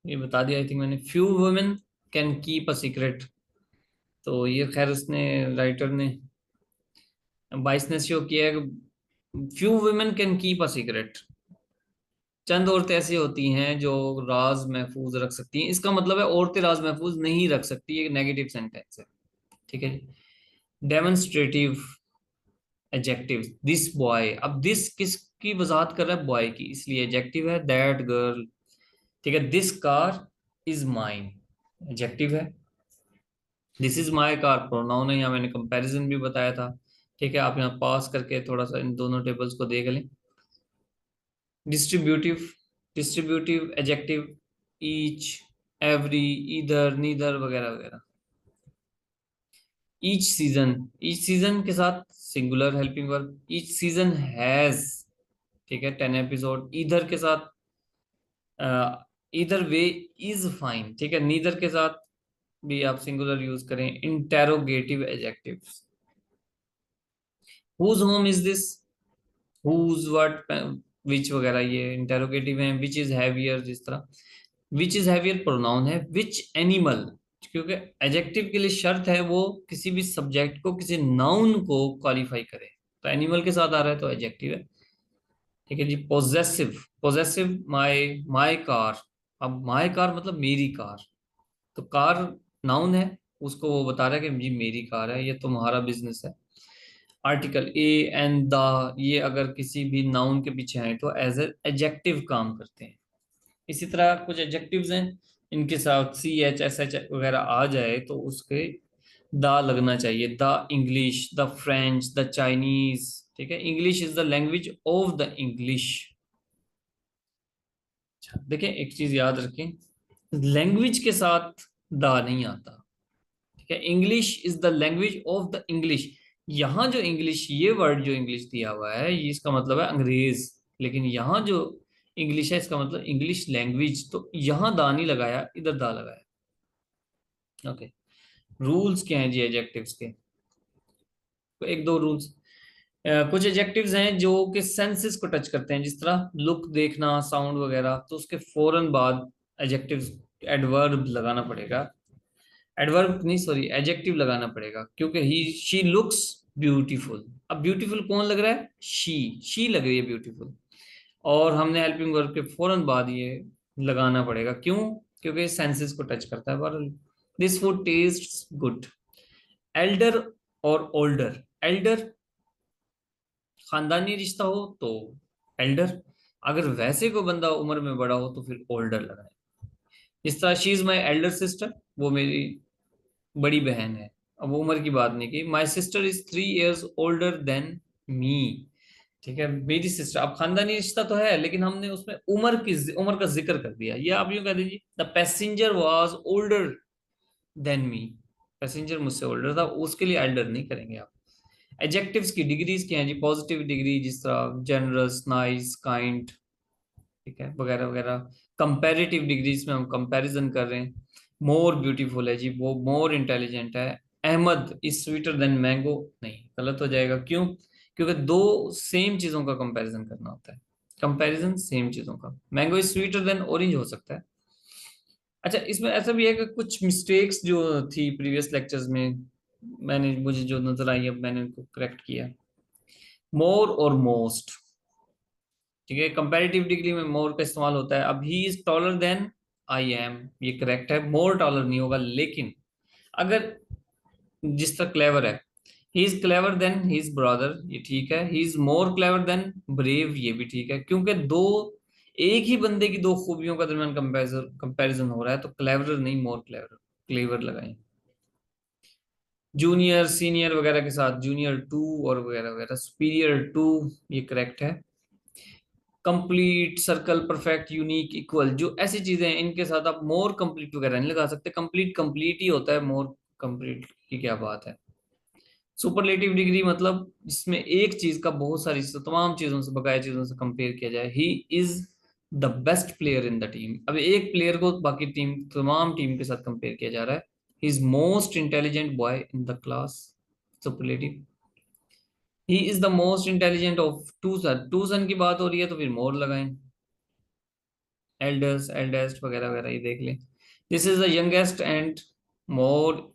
ये बता दिया आई थिंक मैंने। Few women can keep a secret, तो ये खैर उसने, राइटर ने, 22 ने शो किया है कि few women can keep a secret, चंद औरतें ऐसी होती हैं जो राज महफूज रख सकती हैं, इसका मतलब है औरतें राज महफूज नहीं रख सकती, ये नेगेटिव सेंटेंस है, ठीक है। डेमोन्स्ट्रेटिव एडजेक्टिव, दिस बॉय, अब दिस किसकी वजाहत कर रहा है, बॉय की, इसलिए एडजेक्टिव है। दैट गर्ल, ठीक है। This car is mine, adjective है। This is my car pronoun है, यहाँ मैंने कंपैरिजन भी बताया था, ठीक है। आप यहाँ पास करके थोड़ा सा इन दोनों टेबल्स को देख लें। Distributive, distributive adjective, each, every, either, neither वगैरह वगैरह। ईच सीजन, ईच सीजन के साथ singular helping verb, each season has, ठीक है, 10 एपिसोड। ईदर के साथ, ईदर वे इज फाइन, ठीक है। नीदर के साथ भी आप सिंगुलर यूज करें। Interrogative adjectives, whose home is this, whose, what, which वगैरह, ये इंटेरोगेटिव है। विच इज हैवियर, जिस तरह विच इज हैवियर प्रोनाउन है। विच एनिमल, क्योंकि एडजेक्टिव के लिए शर्त है वो किसी भी सब्जेक्ट को, किसी नाउन को क्वालिफाई करे, तो एनिमल के साथ आ रहा है तो एडजेक्टिव है, ठीक है जी। पोजेसिव, पोजेसिव, माई कार, अब माई कार मतलब मेरी कार, तो कार नाउन है, उसको वो बता रहा है कि जी मेरी कार है, ये तुम्हारा बिजनेस है। आर्टिकल ए एंड द, ये अगर किसी भी नाउन के पीछे हैं तो एज एडजेक्टिव काम करते हैं। इसी तरह कुछ एडजेक्टिव्स हैं, इनके साथ सी एच एस एच वगैरह आ जाए तो उसके द लगना चाहिए। The English, the French, the Chinese, ठीक है। English is the language of the English. अच्छा देखिए, एक चीज याद रखें, लैंग्वेज के साथ द नहीं आता, ठीक है। English is the language of the English, यहाँ जो इंग्लिश, ये वर्ड जो इंग्लिश दिया हुआ है, ये इसका मतलब है अंग्रेज, लेकिन यहाँ जो इंग्लिश है इसका मतलब इंग्लिश लैंग्वेज, तो यहाँ दा नहीं लगाया, इधर दा लगाया। ओके, रूल्स क्या हैं जी एडजेक्टिव्स के, तो एक दो रूल्स। कुछ एडजेक्टिव्स हैं जो कि सेंसेस को टच करते हैं, जिस तरह लुक, देखना, साउंड वगैरह, तो उसके फौरन बाद एडजेक्टिव्स, एडवर्ब लगाना पड़ेगा। एडवर्ब नहीं, सॉरी, एडजेक्टिव लगाना पड़ेगा, क्योंकि ही शी लुक्स ब्यूटीफुल, अब ब्यूटीफुल कौन लग रहा है, शी लग रही है ब्यूटीफुल, और हमने हेल्पिंग वर्ब के फौरन बाद ये लगाना पड़ेगा, क्यों, क्योंकि सेंसेस को टच करता है। बहरहाल, this food taste good. Elder और ओल्डर, एल्डर खानदानी रिश्ता हो तो एल्डर, अगर वैसे कोई बंदा उम्र में बड़ा हो तो फिर ओल्डर लगाए। इस तरह she is my elder sister, वो मेरी बड़ी बहन है, अब वो उम्र की बात नहीं की। My sister is 3 years older than me, ठीक है, मेरी सिस्टर, अब खानदानी रिश्ता तो है लेकिन हमने उसमें उम्र का जिक्र कर दिया। ये आप यूं कह दीजिए, the passenger was older than me, passenger मुझसे ओल्डर था, उसके लिए एल्डर नहीं करेंगे आप। एडजेक्टिव्स की डिग्रीज क्या है जी, पॉजिटिव डिग्री, जिस तरह जनरस, नाइस, काइंड, ठीक है, वगैरह वगैरह। कंपैरेटिव डिग्रीज में हम कंपैरिजन कर रहे हैं। मोर ब्यूटीफुल है जी, वो मोर इंटेलिजेंट है। Ahmed is sweeter than mango, नहीं, गलत हो जाएगा, क्यों, क्योंकि दो सेम चीजों का कंपैरिजन करना होता है, कंपैरिजन सेम चीजों का। Mango is sweeter then orange हो सकता है। अच्छा, इसमें ऐसा भी है कि कुछ मिस्टेक्स जो थी प्रीवियस लेक्चर्स में, मैंने, मुझे जो नजर आई, अब मैंने उनको करेक्ट किया। मोर और मोस्ट, ठीक है, कंपैरेटिव डिग्री में मोर का इस्तेमाल होता है। अब he is taller than I am, ये करेक्ट है, मोर टॉलर नहीं होगा, लेकिन अगर, जिस तरह क्लेवर है, he is clever than his brother, ये ठीक है। He is more clever than brave, ये भी ठीक है, क्योंकि दो, एक ही बंदे की दो खूबियों का दरमियान कंपैरिजन हो रहा है, तो क्लेवर नहीं, मोर क्लेवर, क्लेवर लगाएं। जूनियर सीनियर वगैरह के साथ जूनियर टू और वगैरह वगैरह, सुपीरियर टू, ये करेक्ट है। Complete, circle, perfect, unique, equal, जो ऐसी चीजें हैं इनके साथ आप मोर कंप्लीट वगैरह नहीं लगा सकते। कंप्लीट कंप्लीट ही होता है, मोर कंप्लीट की क्या बात है। सुपरलेटिव डिग्री मतलब जिसमें एक चीज का बहुत सारी तमाम चीजों से, बकाया चीजों से कंपेयर किया जाए। He is the best player in the team, अब एक प्लेयर को बाकी टीम, तमाम टीम के साथ कंपेयर किया जा रहा है। He is most intelligent boy in the class, superlative. He is the most intelligent of two son, two son की बात हो रही है तो फिर मोर लगाएं। एल्डर्स, एल्डेस्ट वगैरह वगैरह ये देख लें। This is the youngest and more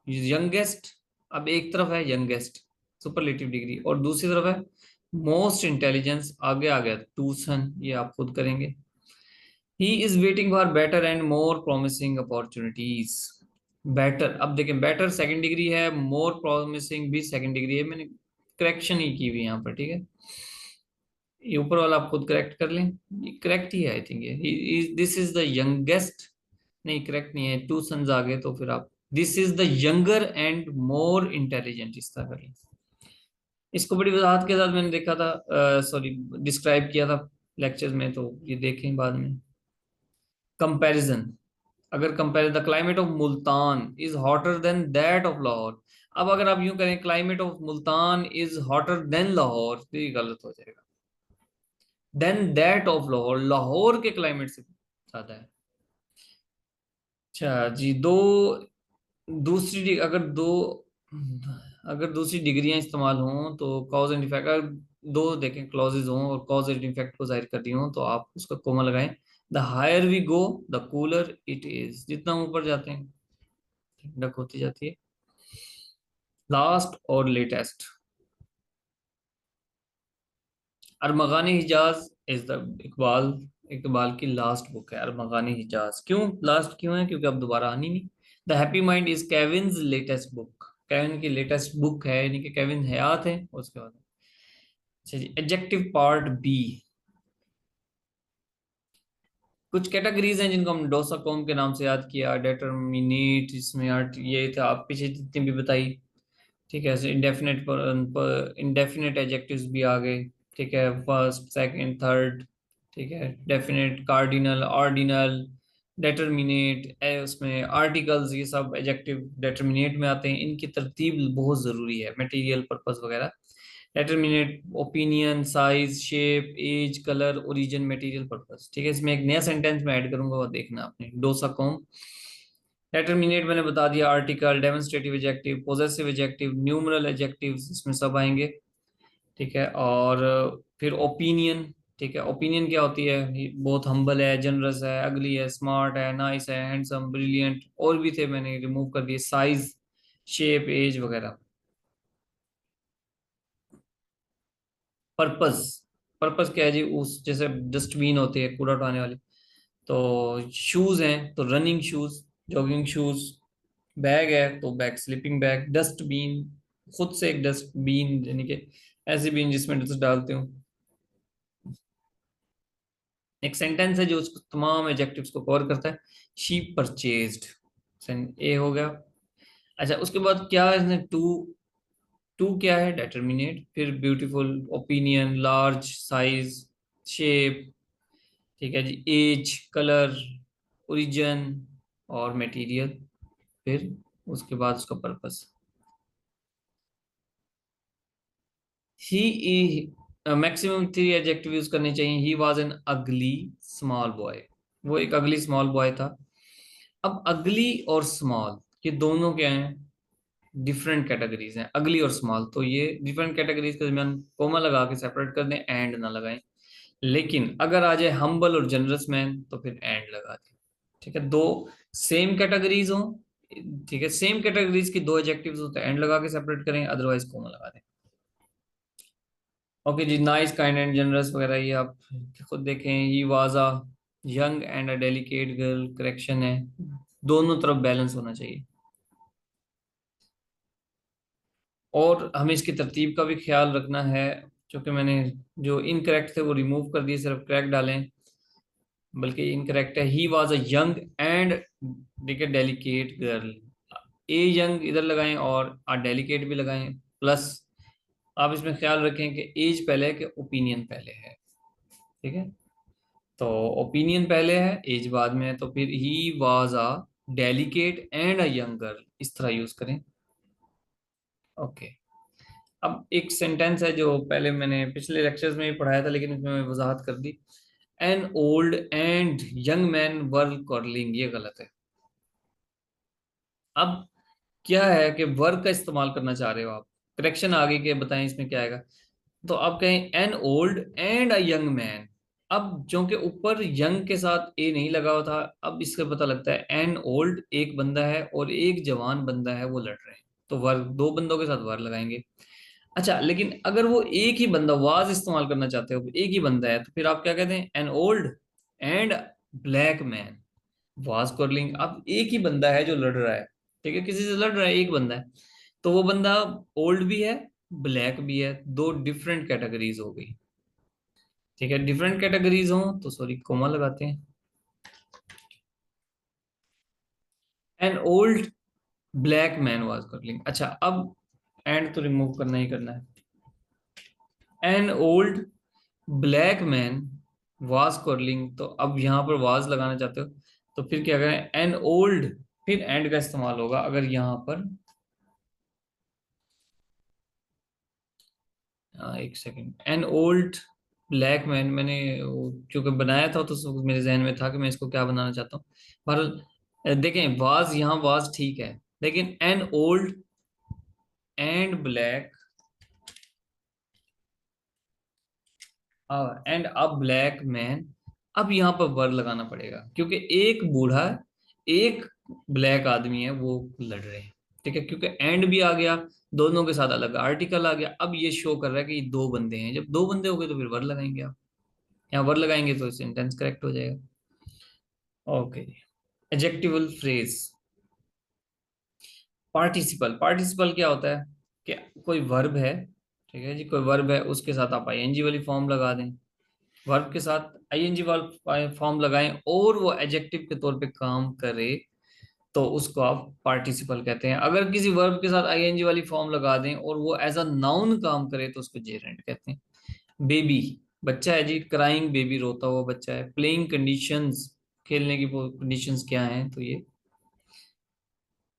youngest. अब एक तरफ है यंगेस्ट सुपरलेटिव डिग्री और दूसरी तरफ है मोस्ट इंटेलिजेंस, आगे आ गया टू सन, ये आप खुद करेंगे। He is waiting for better and more promising opportunities. Better, अब देखें बेटर सेकंड डिग्री है, मोर प्रॉमिसिंग भी सेकंड डिग्री है, मैंने करेक्शन ही की हुई यहाँ पर, ठीक है। ये ऊपर वाला आप खुद करेक्ट कर लें, ये करेक्ट ही है आई थिंक। ये दिस इज द यंगेस्ट, नहीं करेक्ट नहीं है, टू सन्स आ गए तो फिर आप this is the younger and more intelligent इस तरह कर लें। इसको बड़ी वजाहत के साथ मैंने देखा था, सॉरी डिस्क्राइब किया था लेक्चर में, तो ये देखें बाद में। कंपैरिजन, अगर compare the climate of Multan is hotter than that of Lahore. अब अगर आप यूं करें climate of Multan is hotter than Lahore, तो ये गलत हो जाएगा। Than that of Lahore, Lahore के क्लाइमेट से ज्यादा है। अच्छा जी, दो दूसरी अगर दो अगर दूसरी डिग्रियां इस्तेमाल हों तो कॉज एंड इफेक्ट, अगर दो देखें क्लॉजेज हों और कॉज एंड इफेक्ट को जाहिर कर दी हों तो आप उसका कोमा लगाएं। The higher we go the cooler it is, जितना ऊपर जाते हैं ठंडक होती जाती है। लास्ट और latest, Armaghani Hijaz is the Iqbal, Iqbal की लास्ट बुक है अरमगानी हिजाज। क्यों लास्ट क्यों है? क्योंकि अब दोबारा आनी नहीं। The happy mind is Kevin's latest book, Kevin की लेटेस्ट बुक है, यानी कि केविन हयात है उसके बाद। अच्छा जी, एडजेक्टिव पार्ट बी। कुछ कैटेगरीज हैं जिनको हम डोसा कॉम के नाम से याद किया। डेटर्मिनेट, इसमें आर्ट ये था, आप पीछे जितनी भी बताई, ठीक है। इंडेफिनेट पर इंडेफिनेट एडजेक्टिव्स भी आ गए, ठीक है, फर्स्ट सेकंड थर्ड, ठीक है। डेफिनेट, कार्डिनल, ऑर्डिनल, डेटरमिनेट, उसमें आर्टिकल्स, ये सब एडजेक्टिव डेटरमिनेट में आते हैं। इनकी तरतीब बहुत ज़रूरी है, मटेरियल पर्पस वगैरह। Determinate opinion, size, shape, age, colour, origin, material purpose, ठीक है। इसमें एक नया सेंटेंस मैं ऐड करूंगा, वो देखना आपने, डोसा कॉम। डेटरमिनेट मैंने बता दिया, article, demonstrative adjective, possessive adjective, numeral adjectives, इसमें सब आएंगे, ठीक है। और फिर ओपिनियन, ठीक है। ओपिनियन क्या होती है? ये बहुत हम्बल है, जनरस है, अगली है, स्मार्ट है, नाइस है, हैंडसम, ब्रिलियंट, और भी थे मैंने रिमूव कर दिए, साइज, शेप, एज वगैरह। पर्पस, पर्पस क्या है जी? उस जैसे डस्टबिन होती है कूड़ा उठाने वाली, तो शूज हैं तो running shoes, jogging shoes, bag है तो बैग, स्लीपिंग बैग, डस्टबिन, खुद से एक डस्टबिन, यानी कि ऐसी बीन जिसमें डस्ट डालते हो। एक सेंटेंस है जो उसको तमाम एडजेक्टिव्स को कवर करता है, शी परचेज्ड, ए हो गया। अच्छा उसके बाद क्या है इसने, टू, टू क्या है? डेटरमिनेट, फिर beautiful, opinion, large, size, shape, ठीक है जी, एज, कलर, ओरिजिन और मटेरियल, फिर उसके बाद उसका पर्पस। ही मैक्सिमम थ्री एडजेक्टिव यूज करने चाहिए। ही वॉज एन अगली स्मॉल बॉय, वो एक अगली स्मॉल बॉय था। अब अगली और स्मॉल, ये दोनों क्या हैं? डिफरेंट कैटेगरीज हैं, अगली और स्मॉल, तो ये डिफरेंट कैटेगरीज के दरमियान कोमा लगा के सेपरेट कर दें, एंड ना लगाएं। लेकिन अगर आ जाए हम्बल और जनरस मैन तो फिर एंड लगा दें, ठीक है। दो सेम कैटेगरीज हो, ठीक है, सेम कैटेगरीज की दो एडजेक्टिव्स हो तो एंड लगा के सेपरेट करें, अदरवाइज कोमा लगा दें। ओके जी, नाइस, काइंड एंड जनरस वगैरह ये आप खुद देखें। He was a young and a delicate girl, correction है, दोनों तरफ बैलेंस होना चाहिए। और हमें इसकी तरतीब का भी ख्याल रखना है, क्योंकि मैंने जो इनकरेक्ट थे वो रिमूव कर दिए, सिर्फ करेक्ट डालें। बल्कि इनकरेक्ट है, ही वाज अ यंग एंड, ठीक है, डेलिकेट गर्ल, ए यंग इधर लगाएं और आ डेलिकेट भी लगाएं, प्लस आप इसमें ख्याल रखें कि एज पहले है कि ओपिनियन पहले है। ठीक है, तो ओपिनियन पहले है, एज बाद में है, तो फिर ही was a delicate and a young girl, इस तरह यूज करें। ओके। अब एक सेंटेंस है जो पहले मैंने पिछले लेक्चर्स में भी पढ़ाया था, लेकिन उसमें मैं वजाहत कर दी। An old and young man were quarrelling, ये गलत है। अब क्या है कि वर्ग का इस्तेमाल करना चाह रहे हो आप, करेक्शन आगे के बताएं इसमें क्या आएगा। तो आप कहें N old and a young man. अब जो कि ऊपर यंग के साथ ए नहीं लगा हुआ था, अब इससे पता लगता है एन ओल्ड एक बंदा है और एक जवान बंदा है, वो लड़ रहे हैं, तो वर्ग दो बंदों के साथ वर्ग लगाएंगे। अच्छा, लेकिन अगर वो एक ही बंदा वाज इस्तेमाल करना चाहते हो, एक ही बंदा है, तो फिर आप क्या कहते हैं, N old and black man was curling. अब एक ही बंदा है जो लड़ रहा है, ठीक है, किसी से लड़ रहा है, एक बंदा है, तो वो बंदा ओल्ड भी है, ब्लैक भी है, दो डिफरेंट कैटेगरीज हो गई। ठीक है, डिफरेंट कैटेगरीज हो तो सॉरी कोमा लगाते हैं। An old black man was curling. अच्छा, अब एंड तो रिमूव करना ही करना है। An old black man was curling, तो अब यहां पर वाज लगाना चाहते हो, तो फिर क्या करें, एन ओल्ड, फिर एंड का इस्तेमाल होगा अगर यहां पर। एक second, an old black man, मैंने क्योंकि बनाया था तो मेरे जहन में था कि मैं इसको क्या बनाना चाहता हूँ। पर देखें, वाज यहाँ वाज ठीक है, लेकिन N old and black and a black man, अब यहाँ पर वर लगाना पड़ेगा क्योंकि एक बूढ़ा एक ब्लैक आदमी है, वो लड़ रहे हैं। ठीक है, क्योंकि एंड भी आ गया, दोनों के साथ अलग आर्टिकल आ गया, अब ये शो कर रहा है कि ये दो बंदे हैं, जब दो बंदे हो गए तो फिर वर लगाएंगे आप, यहाँ वर लगाएंगे तो सेंटेंस करेक्ट हो जाएगा। Okay. Adjectival phrase. Participle, participle क्या होता है कि कोई वर्ब है, ठीक है जी, कोई वर्ब है, उसके साथ आप आईएनजी वाली फॉर्म लगा दें, वर्ब के साथ आईएनजी वाला फॉर्म लगाएं और वो एडजेक्टिव के तौर पे काम करे, तो उसको आप पार्टिसिपल कहते हैं। अगर किसी वर्ब के साथ आईएनजी वाली फॉर्म लगा दें और वो एज अ नाउन काम करे तो उसको जेरेंड कहते हैं। बेबी, बच्चा है जी, क्राइंग बेबी, रोता हुआ बच्चा है। प्लेइंग कंडीशंस, खेलने की कंडीशंस क्या हैं, तो ये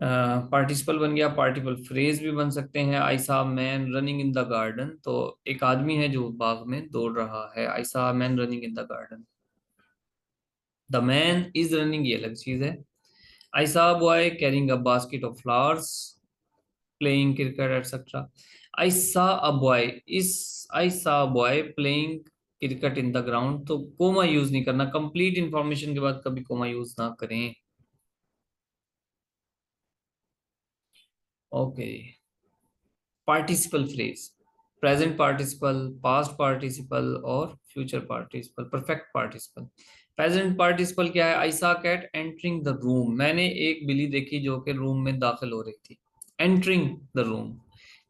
पार्टिसिपल बन गया। पार्टिसिपल फ्रेज भी बन सकते हैं। आई saw man running in the garden, तो एक आदमी है जो बाग में दौड़ रहा है, I saw man running in the garden. The man is running, ये अलग चीज है। I saw boy carrying a basket of flowers, playing cricket etcetera. I saw a boy इस, I saw boy playing cricket in the ground, तो comma use नहीं करना, complete information के बाद कभी कोमा यूज ना करें। Okay. Participle phrase, present participle, past participle और future participle, perfect participle. Present participle क्या है, आई सा कैट एंटरिंग द रूम, मैंने एक बिल्ली देखी जो कि रूम में दाखिल हो रही थी। एंटरिंग द रूम,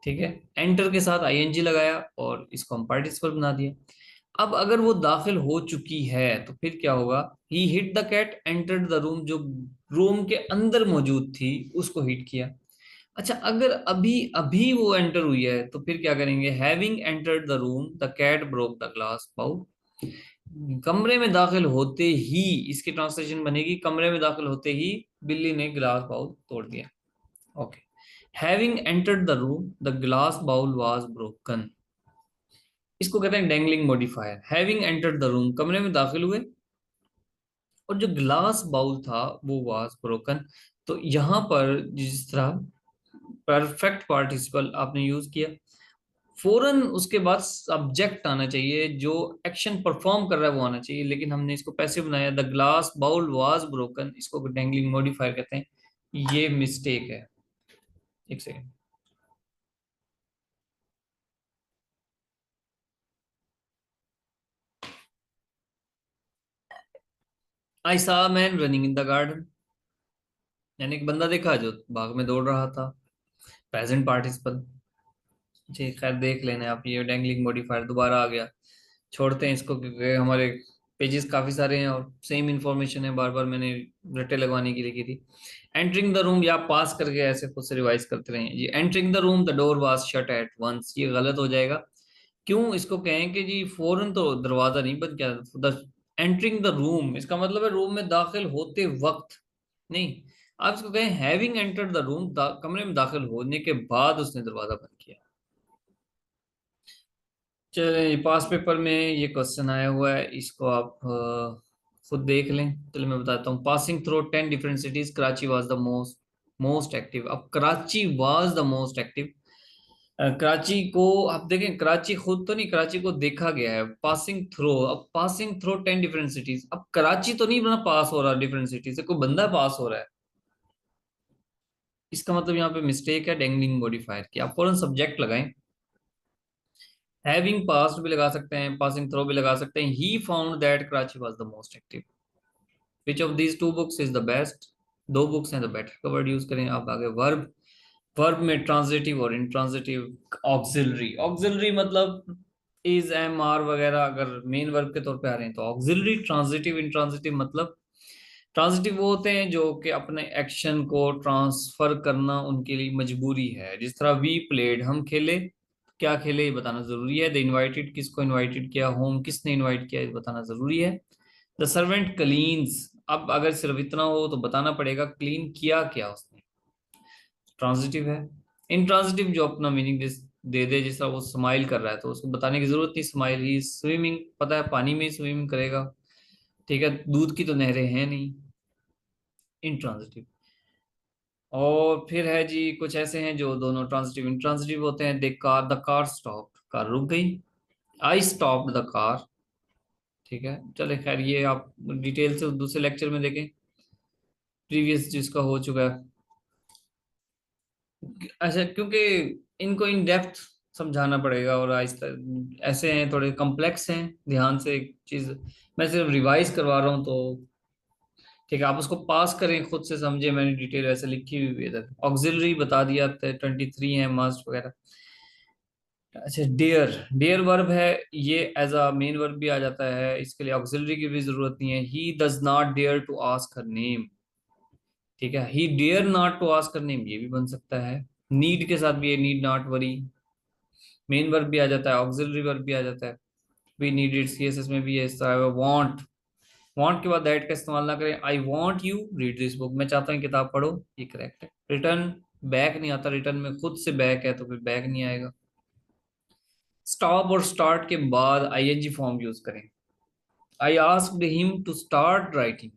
ठीक है, एंटर के साथ आईएनजी लगाया और इसको हम पार्टिसिपल बना दिया। अब अगर वो दाखिल हो चुकी है तो फिर क्या होगा, he hit the cat entered the room, जो रूम के अंदर मौजूद थी उसको हिट किया। अच्छा, अगर अभी अभी वो एंटर हुई है तो फिर क्या करेंगे, having entered the room the cat broke the glass bowl, कमरे में दाखिल होते ही, इसकी ट्रांसलेशन बनेगी कमरे में दाखिल होते ही बिल्ली ने ग्लास बाउल तोड़ दिया। Okay. Having entered the room the glass bowl was broken, इसको कहते हैं dangling modifier. Having entered the room, कमरे में दाखिल हुए, और जो ग्लास बाउल था वो वाज ब्रोकन। तो यहां पर जिस तरह परफेक्ट पार्टिसिपल आपने यूज किया, फौरन उसके बाद सब्जेक्ट आना चाहिए, जो एक्शन परफॉर्म कर रहा है वो आना चाहिए, लेकिन हमने इसको पैसिव बनाया, the glass bowl was broken, इसको डैंगलिंग मॉडिफायर कहते हैं, ये मिस्टेक है। एक second. I saw man running in the garden, यानी एक बंदा देखा जो बाग में दौड़ रहा था, प्रेजेंट पार्टिसिपल। जी खैर, देख लेना आप, ये डैंगलिंग मॉडिफायर दोबारा आ गया, छोड़ते हैं इसको क्योंकि हमारे पेजेस काफी सारे हैं और सेम इंफॉर्मेशन है, बार बार मैंने रट्टे लगवाने के लिए की थी। एंटरिंग द रूम, या पास करके ऐसे खुद से रिवाइज करते रहे जी। Entering the room the door was shut at once, ये गलत हो जाएगा। क्यों इसको कहें कि जी फौरन तो दरवाजा नहीं बंद किया। द एंटरिंग द रूम इसका मतलब है रूम में दाखिल होते वक्त नहीं। आप इसको कहें हैविंग एंटर्ड द रूम, कमरे में दाखिल होने के बाद उसने दरवाजा बंद किया। चलिए, पास पेपर में ये क्वेश्चन आया हुआ है, इसको आप खुद देख लें। चलिए मैं बताता हूँ। Passing through 10 different cities, Karachi was the most most active. अब Karachi was the most active, Karachi को आप देखें, कराची खुद तो नहीं, कराची को देखा गया है। पासिंग थ्रू, अब पासिंग थ्रू 10 डिफरेंट सिटीज, अब कराची तो नहीं बना पास हो रहा डिफरेंट सिटीज से, कोई बंदा पास हो रहा है। इसका मतलब यहाँ पे मिस्टेक है डेंगलिंग मॉडिफायर की। आप फौरन सब्जेक्ट लगाएं। हैविंग पास्ड भी लगा सकते हैं, पासिंग थ्रू भी लगा सकते हैं। He found that Karachi was the most active. Which of these two books is the best, दो बुक्स हैं तो बेटर का वर्ड यूज करें। आप आगे वर्ब, वर्ब में ट्रांजिटिव और इंट्रांजिटिव, ऑक्सिलरी। ऑक्सिलरी मतलब इज, एम, आर वगैरह अगर मेन वर्ब के तौर पे आ रहे हैं तो ऑक्सिलरी। ट्रांजिटिव इंट्रांजिटिव मतलब, ट्रांजिटिव वो होते हैं जो कि अपने एक्शन को ट्रांसफर करना उनके लिए मजबूरी है। जिस तरह वी प्लेड, हम खेले, क्या खेले ये बताना जरूरी है। द इनवाइटेड, किसको इनवाइटेड किया। होम, किसने इनवाइट किया ये बताना जरूरी है। द सर्वेंट क्लीन्स, अब अगर सिर्फ इतना हो तो बताना पड़ेगा क्लीन किया क्या उसने, ट्रांजिटिव है। इंट्रांजिटिव जो अपना मीनिंग दे दे, जिस तरह वो स्माइल कर रहा है तो उसको बताने की जरूरत नहीं। स्माइल, ही स्विमिंग, पता है पानी में ही स्विमिंग करेगा, ठीक है, दूध की तो नहरें हैं नहीं। इंट्रांजिटिव। और फिर है जी कुछ ऐसे हैं जो दोनों ट्रांजिटिव इंट्रांजिटिव होते हैं। The car, the car stop, car रुक गई। आई स्टॉप्ड द कार, ठीक है। चले खैर, ये आप डिटेल से दूसरे लेक्चर में देखें, प्रीवियस जिसका हो चुका है। अच्छा, क्योंकि इनको इन डेप्थ समझाना पड़ेगा और आहिस्ता, ऐसे हैं थोड़े कॉम्प्लेक्स हैं, ध्यान से एक चीज मैं सिर्फ रिवाइज करवा रहा हूँ तो ठीक है। आप उसको पास करें, खुद से समझे, मैंने डिटेल ऐसे लिखी हुई है इधर। ऑक्सिलरी बता दिया, 23 है मस्ट वगैरह। अच्छा, डेयर, डेयर वर्ब है, ये एज अ मेन वर्ब भी आ जाता है, इसके लिए ऑक्सिलरी की भी जरूरत नहीं है। He does not dare to ask her name, ठीक है। He dare not to ask her name, ये भी बन सकता है। नीड के साथ भी ये need not worry, main verb भी आ जाता है, ऑक्सिलरी वर्ब भी आ जाता है। वी नीडेड, सीएसएस में भी है इस तरह। वांट, वांट के बाद दैट का इस्तेमाल ना करें। I want you read this book, मैं चाहता हूँ किताब पढ़ो, ये करेक्ट है। रिटर्न, बैक नहीं आता, रिटर्न में खुद से बैक है तो फिर बैक नहीं आएगा। स्टॉप और स्टार्ट के बाद आईएनजी फॉर्म यूज करें। I asked him to start writing,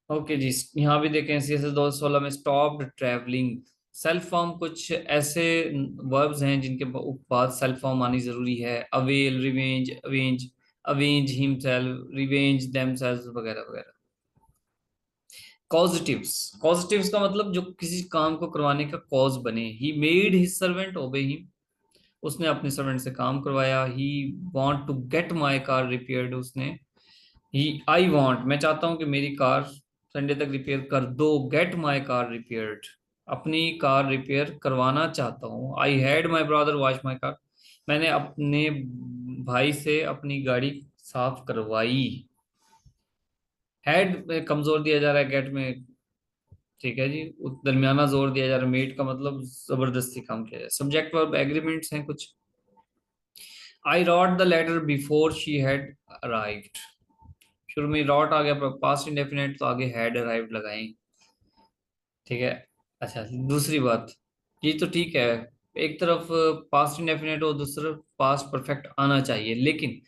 okay जी। यहाँ भी देखें सीएसएस 2016 में स्टॉप्ड ट्रैवलिंग। सेल्फ फॉर्म, कुछ ऐसे वर्ब्स हैं जिनके बाद सेल्फ फॉर्म आनी जरूरी है। Avail, revenge, avenge, avenge himself, revenge themselves वगैरह वगैरह। कॉजिटिव्स, कॉजिटिव्स का मतलब जो किसी काम को करवाने का कॉज बने। He made his servant obey him, उसने अपने सर्वेंट से काम करवाया। He want to get my car repaired, उसने। ही, आई वांट, मैं चाहता हूं कि मेरी कार संडे तक रिपेयर कर दो। गेट माय कार रिपेयर्ड, अपनी कार रिपेयर करवाना चाहता हूँ। I had my brother wash my car, मैंने अपने भाई से अपनी गाड़ी साफ करवाई। हैड में कमजोर दिया जा रहा है, गेट में ठीक है जी दरमियाना जोर दिया जा रहा है। मेड का मतलब जबरदस्ती काम किया जाए। सब्जेक्ट वर्ब एग्रीमेंट्स हैं कुछ। I wrote the letter before she had arrived, शुरू में रॉट आ गया, पास्ट इंडेफिनेट तो आगे हैड अराइव्ड लगाएं, ठीक है। अच्छा, दूसरी बात, ये तो ठीक है, एक तरफ पास्ट इंडेफिनेट और दूसरी तरफ पास्ट परफेक्ट आना चाहिए, लेकिन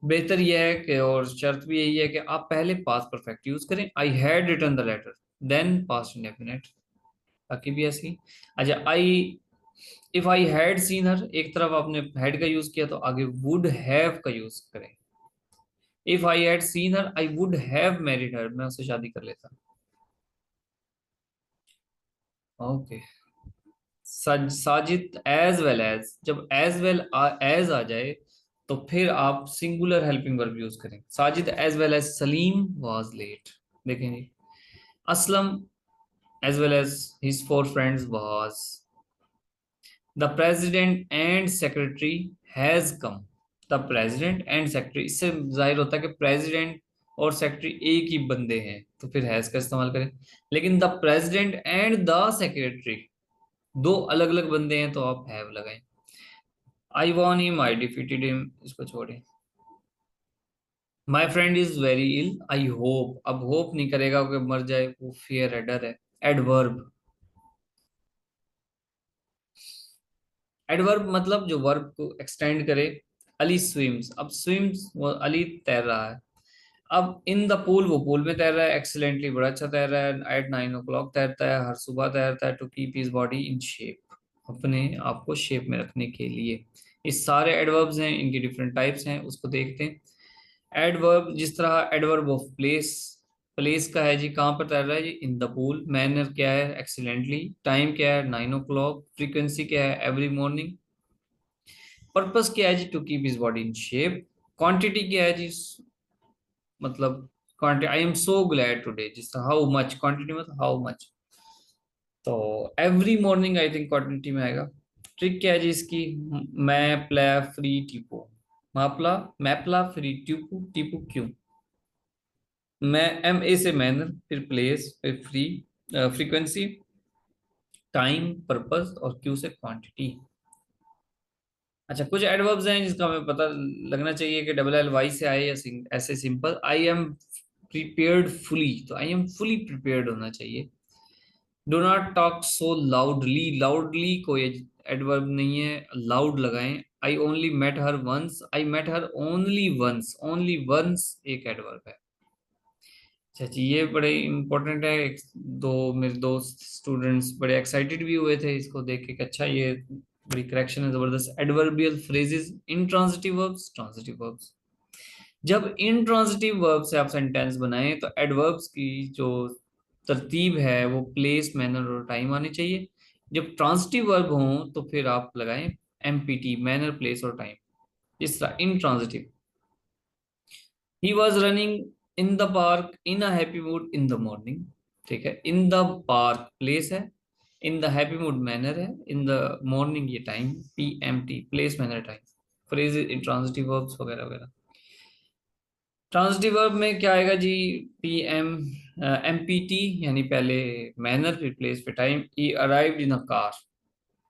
बेहतर यह है कि, और शर्त भी यही है कि आप पहले पास्ट परफेक्ट यूज करें। I had written the letter, then past indefinite, बाकी भी ऐसी। अच्छा, I, if I had seen her, एक तरफ आपने हैड का यूज किया तो आगे वुड हैव का यूज करें। If I had seen her I would have married her, मैं उससे शादी कर लेता। Okay. Sajid as well as, जब एज वेल एज आ जाए तो फिर आप सिंगुलर हेल्पिंग वर्ब यूज करें। Sajid as well as Salim was late, देखेंगे। Aslam as well as his four friends was. The president and secretary has come, the president and secretary, इससे जाहिर होता है कि प्रेसिडेंट और सेक्रेटरी एक ही बंदे हैं, तो फिर हैज का इस्तेमाल करें। लेकिन the president and the secretary दो अलग अलग बंदे हैं, तो आप हैव लगाएं। I won him, I defeated him, इसको छोड़ें। My friend is very ill, I hope, अब होप नहीं करेगा कि मर जाए, वो फियर है, डर है। एडवर्ब, एडवर्ब मतलब जो वर्ब को एक्सटेंड करे। अली स्विम्स, अब स्विम्स वो अली तैर रहा है। अब इन द पूल, वो पूल में तैर रहा है। एक्सीलेंटली, बड़ा अच्छा तैर रहा है। एट 9 o'clock तैरता है, हर सुबह तैरता है। To keep his body in shape, अपने आप को शेप में रखने के लिए। ये सारे एडवर्ब्स हैं, इनकी डिफरेंट टाइप्स हैं, उसको देखते हैं। एडवर्ब, जिस तरह एडवर्ब ऑफ प्लेस, प्लेस का है जी, कहाँ पर तैर रहा है जी, इन द पूल। मैनर क्या है, एक्सीलेंटली। टाइम क्या है, 9 o'clock। फ्रीक्वेंसी क्या है, एवरी मॉर्निंग। पर्पस क्या है जी, to keep his body in shape. Quantity क्या है जी, मतलब quantity, I am so glad today, जिस हाउ मच, क्वांटिटी मतलब हाउ मच। तो every morning I think quantity में आएगा। ट्रिक क्या है जी इसकी, मैं प्ला फ्री टीपो, मापला मैपला फ्री टीपू, टीपू क्यों। मैं एम ए से मैनर, फिर प्लेस, फिर फ्री, फ्रीक्वेंसी, टाइम, पर्पस, और क्यू से क्वांटिटी। अच्छा, कुछ एडवर्ब्स हैं जिसका हमें पता लगना चाहिए कि डबल एल वाई से आए या ऐसे simple. I am prepared fully, तो आई एम फुली प्रिपेयर्ड होना चाहिए। Do not talk so loudly, loudly कोई एडवर्ब नहीं है, लाउड लगाएं। I only met her once, I met her only once, only once एक एडवर्ब है। अच्छा जी, ये बड़े इंपॉर्टेंट है। दो मेरे दोस्त स्टूडेंट्स बड़े एक्साइटेड भी हुए थे इसको देख के कि अच्छा ये बड़ी करेक्शन है, जबरदस्त। Adverbial phrases, intransitive verbs, transitive verbs. जब इंट्रांजिटिव वर्ब से आप सेंटेंस बनाएं तो एडवर्ब्स की जो तरतीब है वो प्लेस, मैनर और टाइम आनी चाहिए। जब ट्रांजिटिव वर्ब हों तो फिर आप लगाएं एमपीटी, मैनर, प्लेस और टाइम। इस तरह intransitive, he was running in the park in a happy mood in the morning. ठीक है, इन द पार्क प्लेस है, in the happy mood manner है, इन द मॉर्निंग ये time, P M T, place, manner, time. Phrase intransitive verbs वगैरह वगैरह। Transitive verb में क्या आएगा जी, P M, M P T, यानी पहले मैनर, फिर प्लेस, फिर time. He arrived in a car,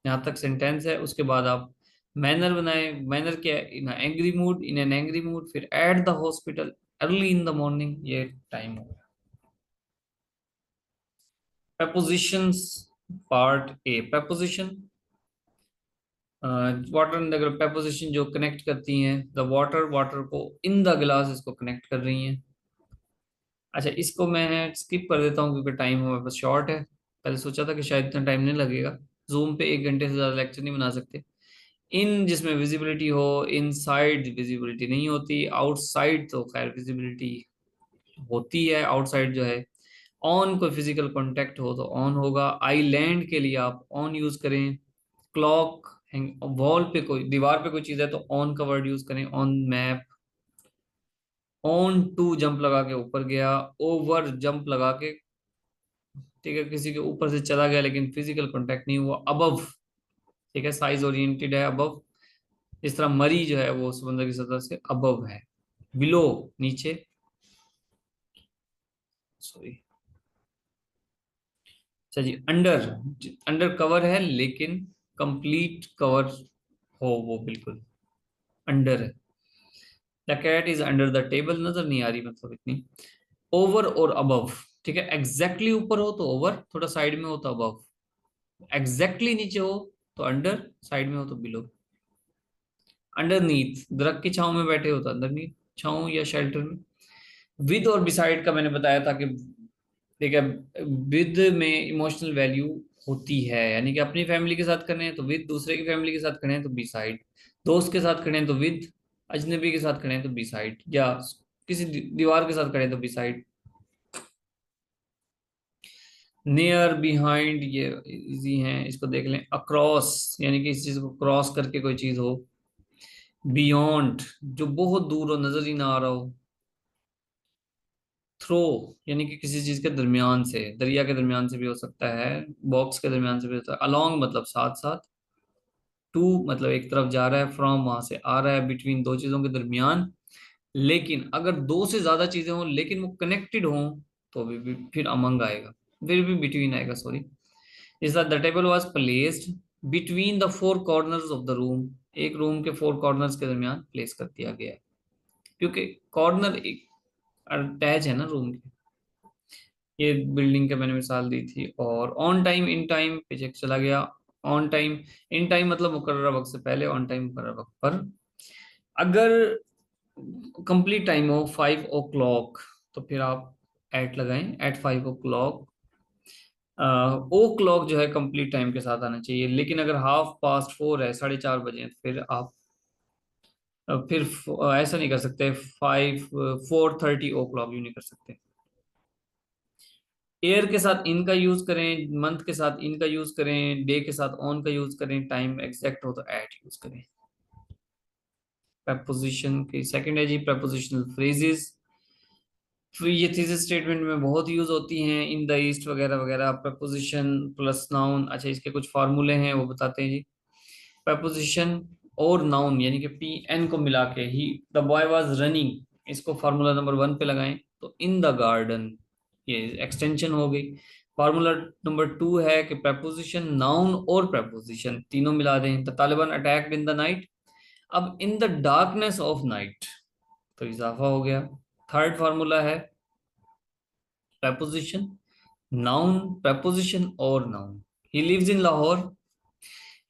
यहाँ तक सेंटेंस है। उसके बाद आप मैनर बनाए। मैनर क्या है, in angry mood, in an angry mood, फिर at the hospital early in the morning, ये टाइम हो गया। prepositions, part A. preposition, water in the, preposition जो कनेक्ट करती हैं। द वाटर, वाटर को, इन द गिलास, इसको कनेक्ट कर रही हैं। अच्छा, इसको मैं स्किप कर देता हूँ क्योंकि टाइम हमारे पास शॉर्ट है। पहले सोचा था कि शायद इतना टाइम नहीं लगेगा, जूम पे 1 घंटे से ज़्यादा लेक्चर नहीं बना सकते। इन, जिसमें विजिबिलिटी हो, इनसाइड विजिबिलिटी नहीं होती, आउटसाइड तो खैर विजिबिलिटी होती है, आउटसाइड जो है। ऑन, कोई फिजिकल कांटेक्ट हो तो ऑन होगा। आईलैंड के लिए आप ऑन यूज करें। क्लॉक, वॉल पे कोई, दीवार पे कोई चीज है तो ऑन का वर्ड यूज करें। On map. Onto, jump लगा के ऊपर गया। ओवर, जंप लगा के, ठीक है, किसी के ऊपर से चला गया लेकिन फिजिकल कांटेक्ट नहीं हुआ। अबव, ठीक है, साइज ओरिएंटेड है, अबव। इस तरह मरी जो है वो समुद्र की सतह से अबव है। बिलो, नीचे। सॉरी, अच्छा जी, अंडर, अंडर कवर है लेकिन कंप्लीट कवर हो वो, बिल्कुल अंडर है। The cat is under the table, नजर नहीं आ रही मतलब इतनी। ओवर और अबव, ठीक है, एग्जैक्टली ऊपर हो तो ओवर, थोड़ा साइड में हो तो अबव। एग्जैक्टली नीचे हो तो अंडर, साइड में हो तो बिलो। अंडरनीथ, दरख्त की छांव में बैठे हो तो अंडरनीथ, छांव या शेल्टर में। विद और बिसाइड का मैंने बताया था कि, ठीक है, विद में इमोशनल वैल्यू होती है, यानी कि अपनी फैमिली के साथ खड़े हैं तो विद, दूसरे की फैमिली के साथ खड़े हैं तो बी साइड, दोस्त के साथ खड़े हैं तो विद, अजनबी के साथ खड़े हैं तो बी साइड, या किसी दीवार के साथ खड़े हैं तो बी साइड। नियर, बिहाइंड, ये इजी हैं, इसको देख लें। अक्रॉस, यानी कि इस चीज को क्रॉस करके कोई चीज हो। बियॉन्ड, जो बहुत दूर हो, नजर ही ना आ रहा हो। थ्रो, यानी कि किसी चीज के दरमियान से, दरिया के दरमियान से भी हो सकता है, बॉक्स के दरमियान से भी होता है। अलोंग मतलब साथ साथ। टू मतलब एक तरफ जा रहा है, फ्रॉम वहां से आ रहा है, बिटवीन दो चीजों के दरमियान। लेकिन अगर दो से ज्यादा चीजें हों लेकिन वो कनेक्टेड हों तो भी फिर अमंग आएगा, फिर भी बिटवीन आएगा, sorry. Is that the table was placed between the four corners of the room, एक रूम के फोर कॉर्नर्स के दरमियान प्लेस कर दिया गया है, क्योंकि कॉर्नर एक अटैच है ना रूम के। ये बिल्डिंग के मैंने मिसाल दी थी। और ऑन टाइम इन टाइम पे चेक चला गया। ऑन टाइम इन टाइम मतलब मुकर्रर वक्त से पहले, ऑन टाइम मुकर्रर वक्त पर। अगर कंप्लीट टाइम हो 5 o'clock तो फिर आप एट लगाएं, एट 5 o'clock। ओ क्लॉक जो है कंप्लीट टाइम के साथ आना चाहिए, लेकिन अगर 4:30 है, 4:30 बजे हैं, तो फिर आप फिर ऐसा नहीं कर सकते, 4:30 o'clock यूँ नहीं कर सकते। एयर के साथ इन का यूज करें, मंथ के साथ इन का यूज करें, डे के साथ ऑन का यूज करें, टाइम एग्जैक्ट हो तो एट यूज करें। प्रपोजिशन की सेकंड है जी प्रपोजिशनल फ्रेजेस। फिर ये थीसिस स्टेटमेंट में बहुत यूज होती हैं, इन द ईस्ट वगैरह वगैरह। प्रपोजिशन प्लस नाउन, अच्छा इसके कुछ फार्मूले हैं वो बताते हैं जी। प्रपोजिशन और नाउन यानी कि पी एन को मिला के ही, द बॉय वाज रनिंग, इसको फार्मूला नंबर 1 पे लगाएं तो इन द गार्डन, ये एक्सटेंशन हो गई। फार्मूला नंबर 2 है कि प्रपोजिशन नाउन और प्रपोजिशन तीनों मिला दें, the Taliban attacked in the night. अब in the darkness of night तो इजाफा हो गया। थर्ड फार्मूला है प्रपोजिशन नाउन प्रपोजिशन और noun. He lives in Lahore,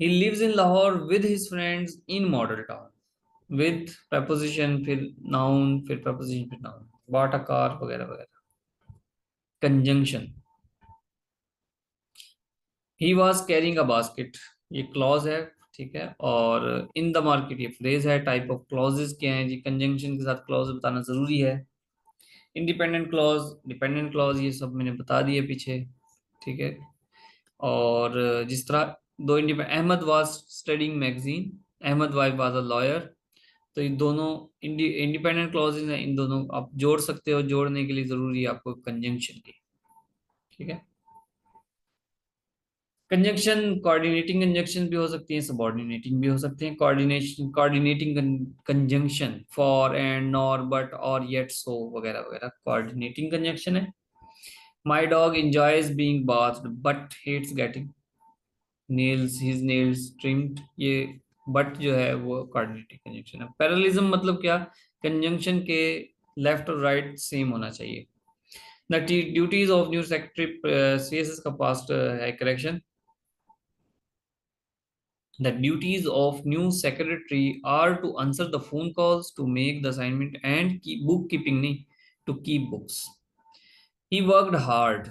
he lives in Lahore with his friends in model town. With preposition फिर नाउन फिर preposition फिर नाउन, बॉट अ कार वगैरह वगैरह। Conjunction, he was carrying a basket, ये clause है, ठीक है। और इन द मार्केट ये फ्रेज है। टाइप ऑफ क्लॉजेस क्या हैं जी, कंजंक्शन के साथ क्लॉज बताना जरूरी है। इंडिपेंडेंट क्लॉज, डिपेंडेंट क्लॉज, ये सब मैंने बता दिए पीछे, ठीक है। और जिस तरह दो independent, Ahmed was studying magazine, Ahmed wife was a lawyer, तो ये दोनों इंडिपेंडेंट क्लॉजेज हैं, इन दोनों आप जोड़ सकते हो, जोड़ने के लिए जरूरी है आपको कंजंक्शन की, ठीक है। कंजंक्शन कोऑर्डिनेटिंग कंजंक्शन भी हो सकती है, सबऑर्डिनेटिंग भी हो सकते हैं। Coordination coordinating conjunction for and nor but और येट सो वगैरह वगैरह कोऑर्डिनेटिंग कंजंक्शन है। My dog enjoys being bathed but hates getting nails his nails trimmed, ये बट जो है वो कोऑर्डिनेटिंग कंजंक्शन है। पैरेललिज्म मतलब क्या, कंजंक्शन के लेफ्ट और राइट सेम होना चाहिए। The duties of new secretary, CSS का पास्ट है correction. The duties of new secretary are to answer the phone calls, to make the assignment and की बुक कीपिंग, नहीं to keep books. He worked hard,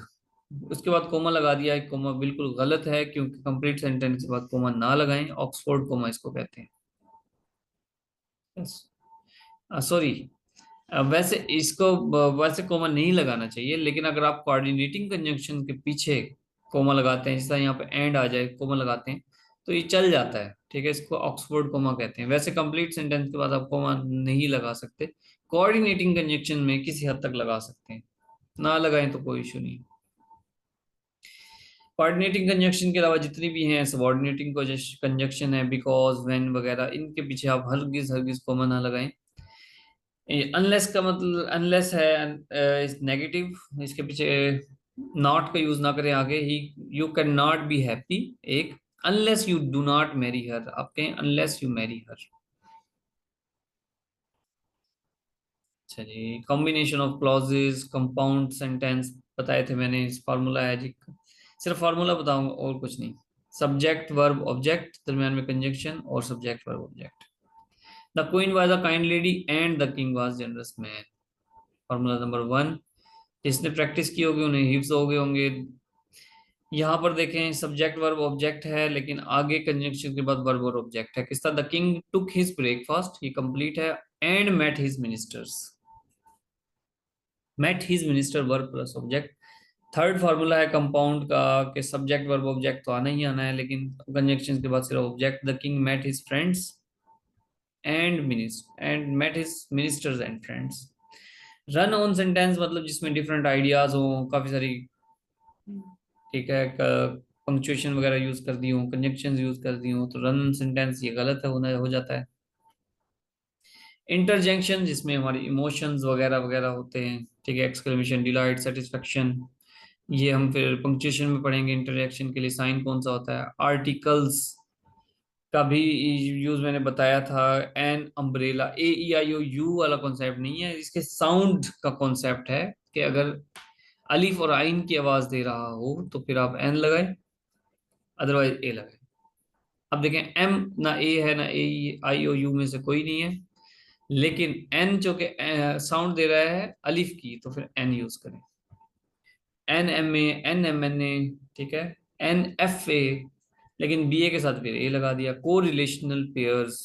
उसके बाद coma लगा दिया है, coma बिल्कुल गलत है क्योंकि कंप्लीट सेंटेंस के बाद कोमा ना लगाएं, ऑक्सफोर्ड कोमा इसको कहते हैं। सॉरी, वैसे इसको वैसे कोमा नहीं लगाना चाहिए, लेकिन अगर आप कोऑर्डिनेटिंग कंजंक्शन के पीछे कोमा लगाते हैं, जैसा यहाँ पे एंड आ जाए कोमा लगाते हैं तो ये चल जाता है, ठीक है। इसको ऑक्सफोर्ड कोमा कहते हैं। वैसे कंप्लीट सेंटेंस के बाद आप कोमा नहीं लगा सकते, कोऑर्डिनेटिंग कंजंक्शन में किसी हद तक लगा सकते हैं, ना लगाएं तो कोई इशू नहीं। कोऑर्डिनेटिंग कंजंक्शन के अलावा जितनी भी हैं, सबऑर्डिनेटिंग कंजंक्शन है, बिकॉज, व्हेन वगैरह, इनके पीछे आप हरगिज हरगिज कॉमा ना लगाएं। अनलेस का मतलब, अनलेस है इस नेगेटिव, इसके पीछे नॉट का यूज ना करें आगे। He you can not be happy, एक unless you do not marry her, आप कहें अनलेस यू मैरी हर। अच्छा जी, combination of clauses compound sentence बताए थे मैंने, इस फार्मूला है जी, सिर्फ फार्मूला बताऊंगा और कुछ नहीं। सब्जेक्ट वर्ब ऑब्जेक्ट, दरम्यान में कंजंक्शन, और subject verb object. The queen was a kind lady and the king was generous man. Formula number 1, जिसने प्रैक्टिस की होगी उन्हें हिफ्स हो गए होंगे। यहाँ पर देखें सब्जेक्ट वर्ब ऑब्जेक्ट है, लेकिन आगे कंजंक्शन के बाद वर्ब और ऑब्जेक्ट है। किस तरह, the king took his breakfast, ये कंप्लीट है। And met his ministers, met his minister verb plus object. Third formula है कंपाउंड का कि सब्जेक्ट वर्ब ऑब्जेक्ट तो आना ही आना है, लेकिन कंजंक्शन के बाद सिर्फ object. The king met his friends and met his ministers and friends. Run on sentence मतलब जिसमें डिफरेंट आइडियाज हो, काफी सारी, ठीक है। पंक्चुएशन वगैरह यूज कर दी हूँ, कंजक्शन यूज कर दी हूँ, तो रन सेंटेंस ये गलत है, होना हो जाता है। इंटरजेक्शन जिसमें हमारे इमोशंस वगैरह वगैरह होते हैं, ठीक है, एक्सक्लेमेशन, डिलाइट, सेटिस्फेक्शन, ये हम फिर पंक्चुएशन में पढ़ेंगे। इंटरजेक्शन के लिए साइन कौन सा होता है। आर्टिकल्स का भी यूज मैंने बताया था। An, umbrella, A E I O U वाला कॉन्सेप्ट नहीं है, इसके साउंड का कॉन्सेप्ट है कि अगर अलिफ और आइन की आवाज दे रहा हो तो फिर आप एन लगाए, अदरवाइज ए लगाए। अब देखें, एम ना ए है ना ए आई ओ यू में से कोई नहीं है, लेकिन एन जो कि साउंड दे रहा है अलिफ की, तो फिर एन यूज करें। An M A, an M N A, ठीक है, एन एफ ए, लेकिन बी ए के साथ फिर ए लगा दिया। को relational pairs,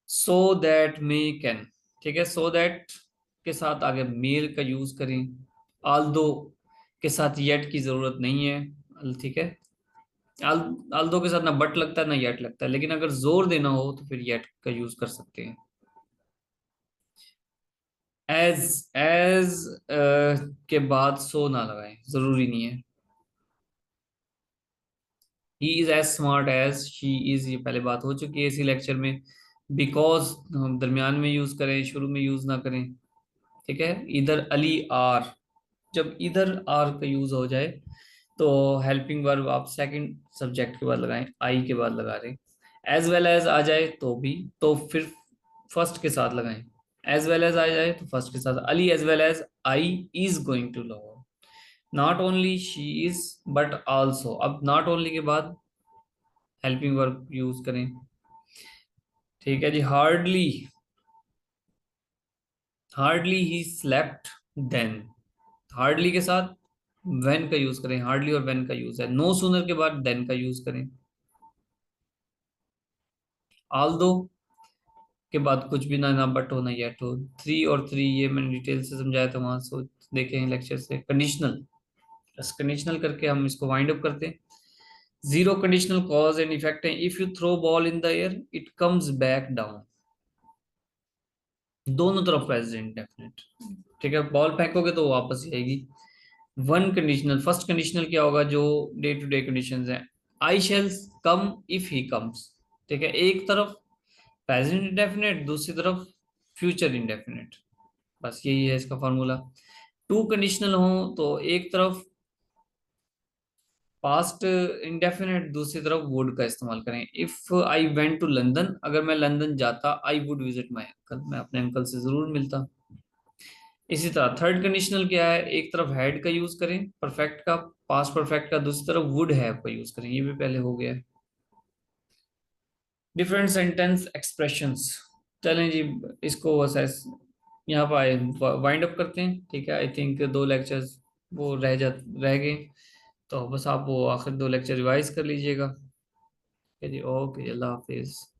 so that, may, can, ठीक है, सो दैट के साथ आगे मेल का यूज करें। आल्दो के साथ येट की जरूरत नहीं है, ठीक है। आल आल्दो के साथ ना बट लगता है ना येट लगता है, लेकिन अगर जोर देना हो तो फिर येट का यूज कर सकते हैं। एज, एज के बाद सो ना लगाएं, जरूरी नहीं है। He is as smart as she is, ये पहले बात हो चुकी है इसी लेक्चर में। बिकॉज दरमियान में यूज करें, शुरू में यूज ना करें, ठीक है। इधर अली आर, जब इधर आर का यूज हो जाए तो हेल्पिंग वर्ब आप सेकंड सब्जेक्ट के बाद लगाएं, आई के बाद लगा रहे हैं। एज वेल एज आ जाए तो भी, तो फिर फर्स्ट के साथ लगाएं। एज वेल एज आ जाए तो फर्स्ट के साथ, Ali as well as I is going to Lahore. Not only she is but also, अब नॉट ओनली के बाद हेल्पिंग वर्ब यूज करें, ठीक है जी। Hardly, hardly he slept then, hardly के साथ व्हेन का यूज करें, हार्डली और व्हेन का यूज है। नो सूनर के बाद देन का यूज करें। आल्दो के बाद कुछ भी ना, ना बट हो ना येट हो। थ्री और थ्री ये मैंने डिटेल से समझाया था वहां, सो देखे हैं लेक्चर से। कंडीशनल, बस कंडीशनल करके हम इसको वाइंड अप करते हैं। Zero conditional cause and effect है। If you throw ball in the air it comes back down, दोनों तरफ प्रेजेंट डेफिनेट, ठीक है, बॉल फेंकोगे तो वापस ही आएगी। वन कंडीशनल, फर्स्ट कंडीशनल क्या होगा, जो डे टू डे कंडीशंस हैं। आई शैल कम इफ ही कम्स, ठीक है, एक तरफ प्रेजेंट इंडेफिनिट, दूसरी तरफ फ्यूचर इंडेफिनिट, बस यही है इसका फॉर्मूला। टू कंडीशनल हो तो एक तरफ पास्ट इंडेफिनिट, दूसरी तरफ वुड का इस्तेमाल करें। If I went to London, अगर मैं लंदन जाता, I would visit my uncle, मैं अपने अंकल से जरूर मिलता। इसी तरह थर्ड कंडीशनल क्या है, एक तरफ हैड का यूज करें परफेक्ट का, पास्ट परफेक्ट का, दूसरी तरफ वुड हैव का यूज करें, ये भी पहले हो गया है। डिफरेंट सेंटेंस एक्सप्रेशंस, चलें जी, इसको बस यहाँ पर वाइंड अप करते हैं, ठीक है। आई थिंक दो लेक्चर्स वो रह गए, तो बस आप वो आखिर दो लेक्चर रिवाइज कर लीजिएगा। ठीक है जी, ओके, अल्लाह हाफिज।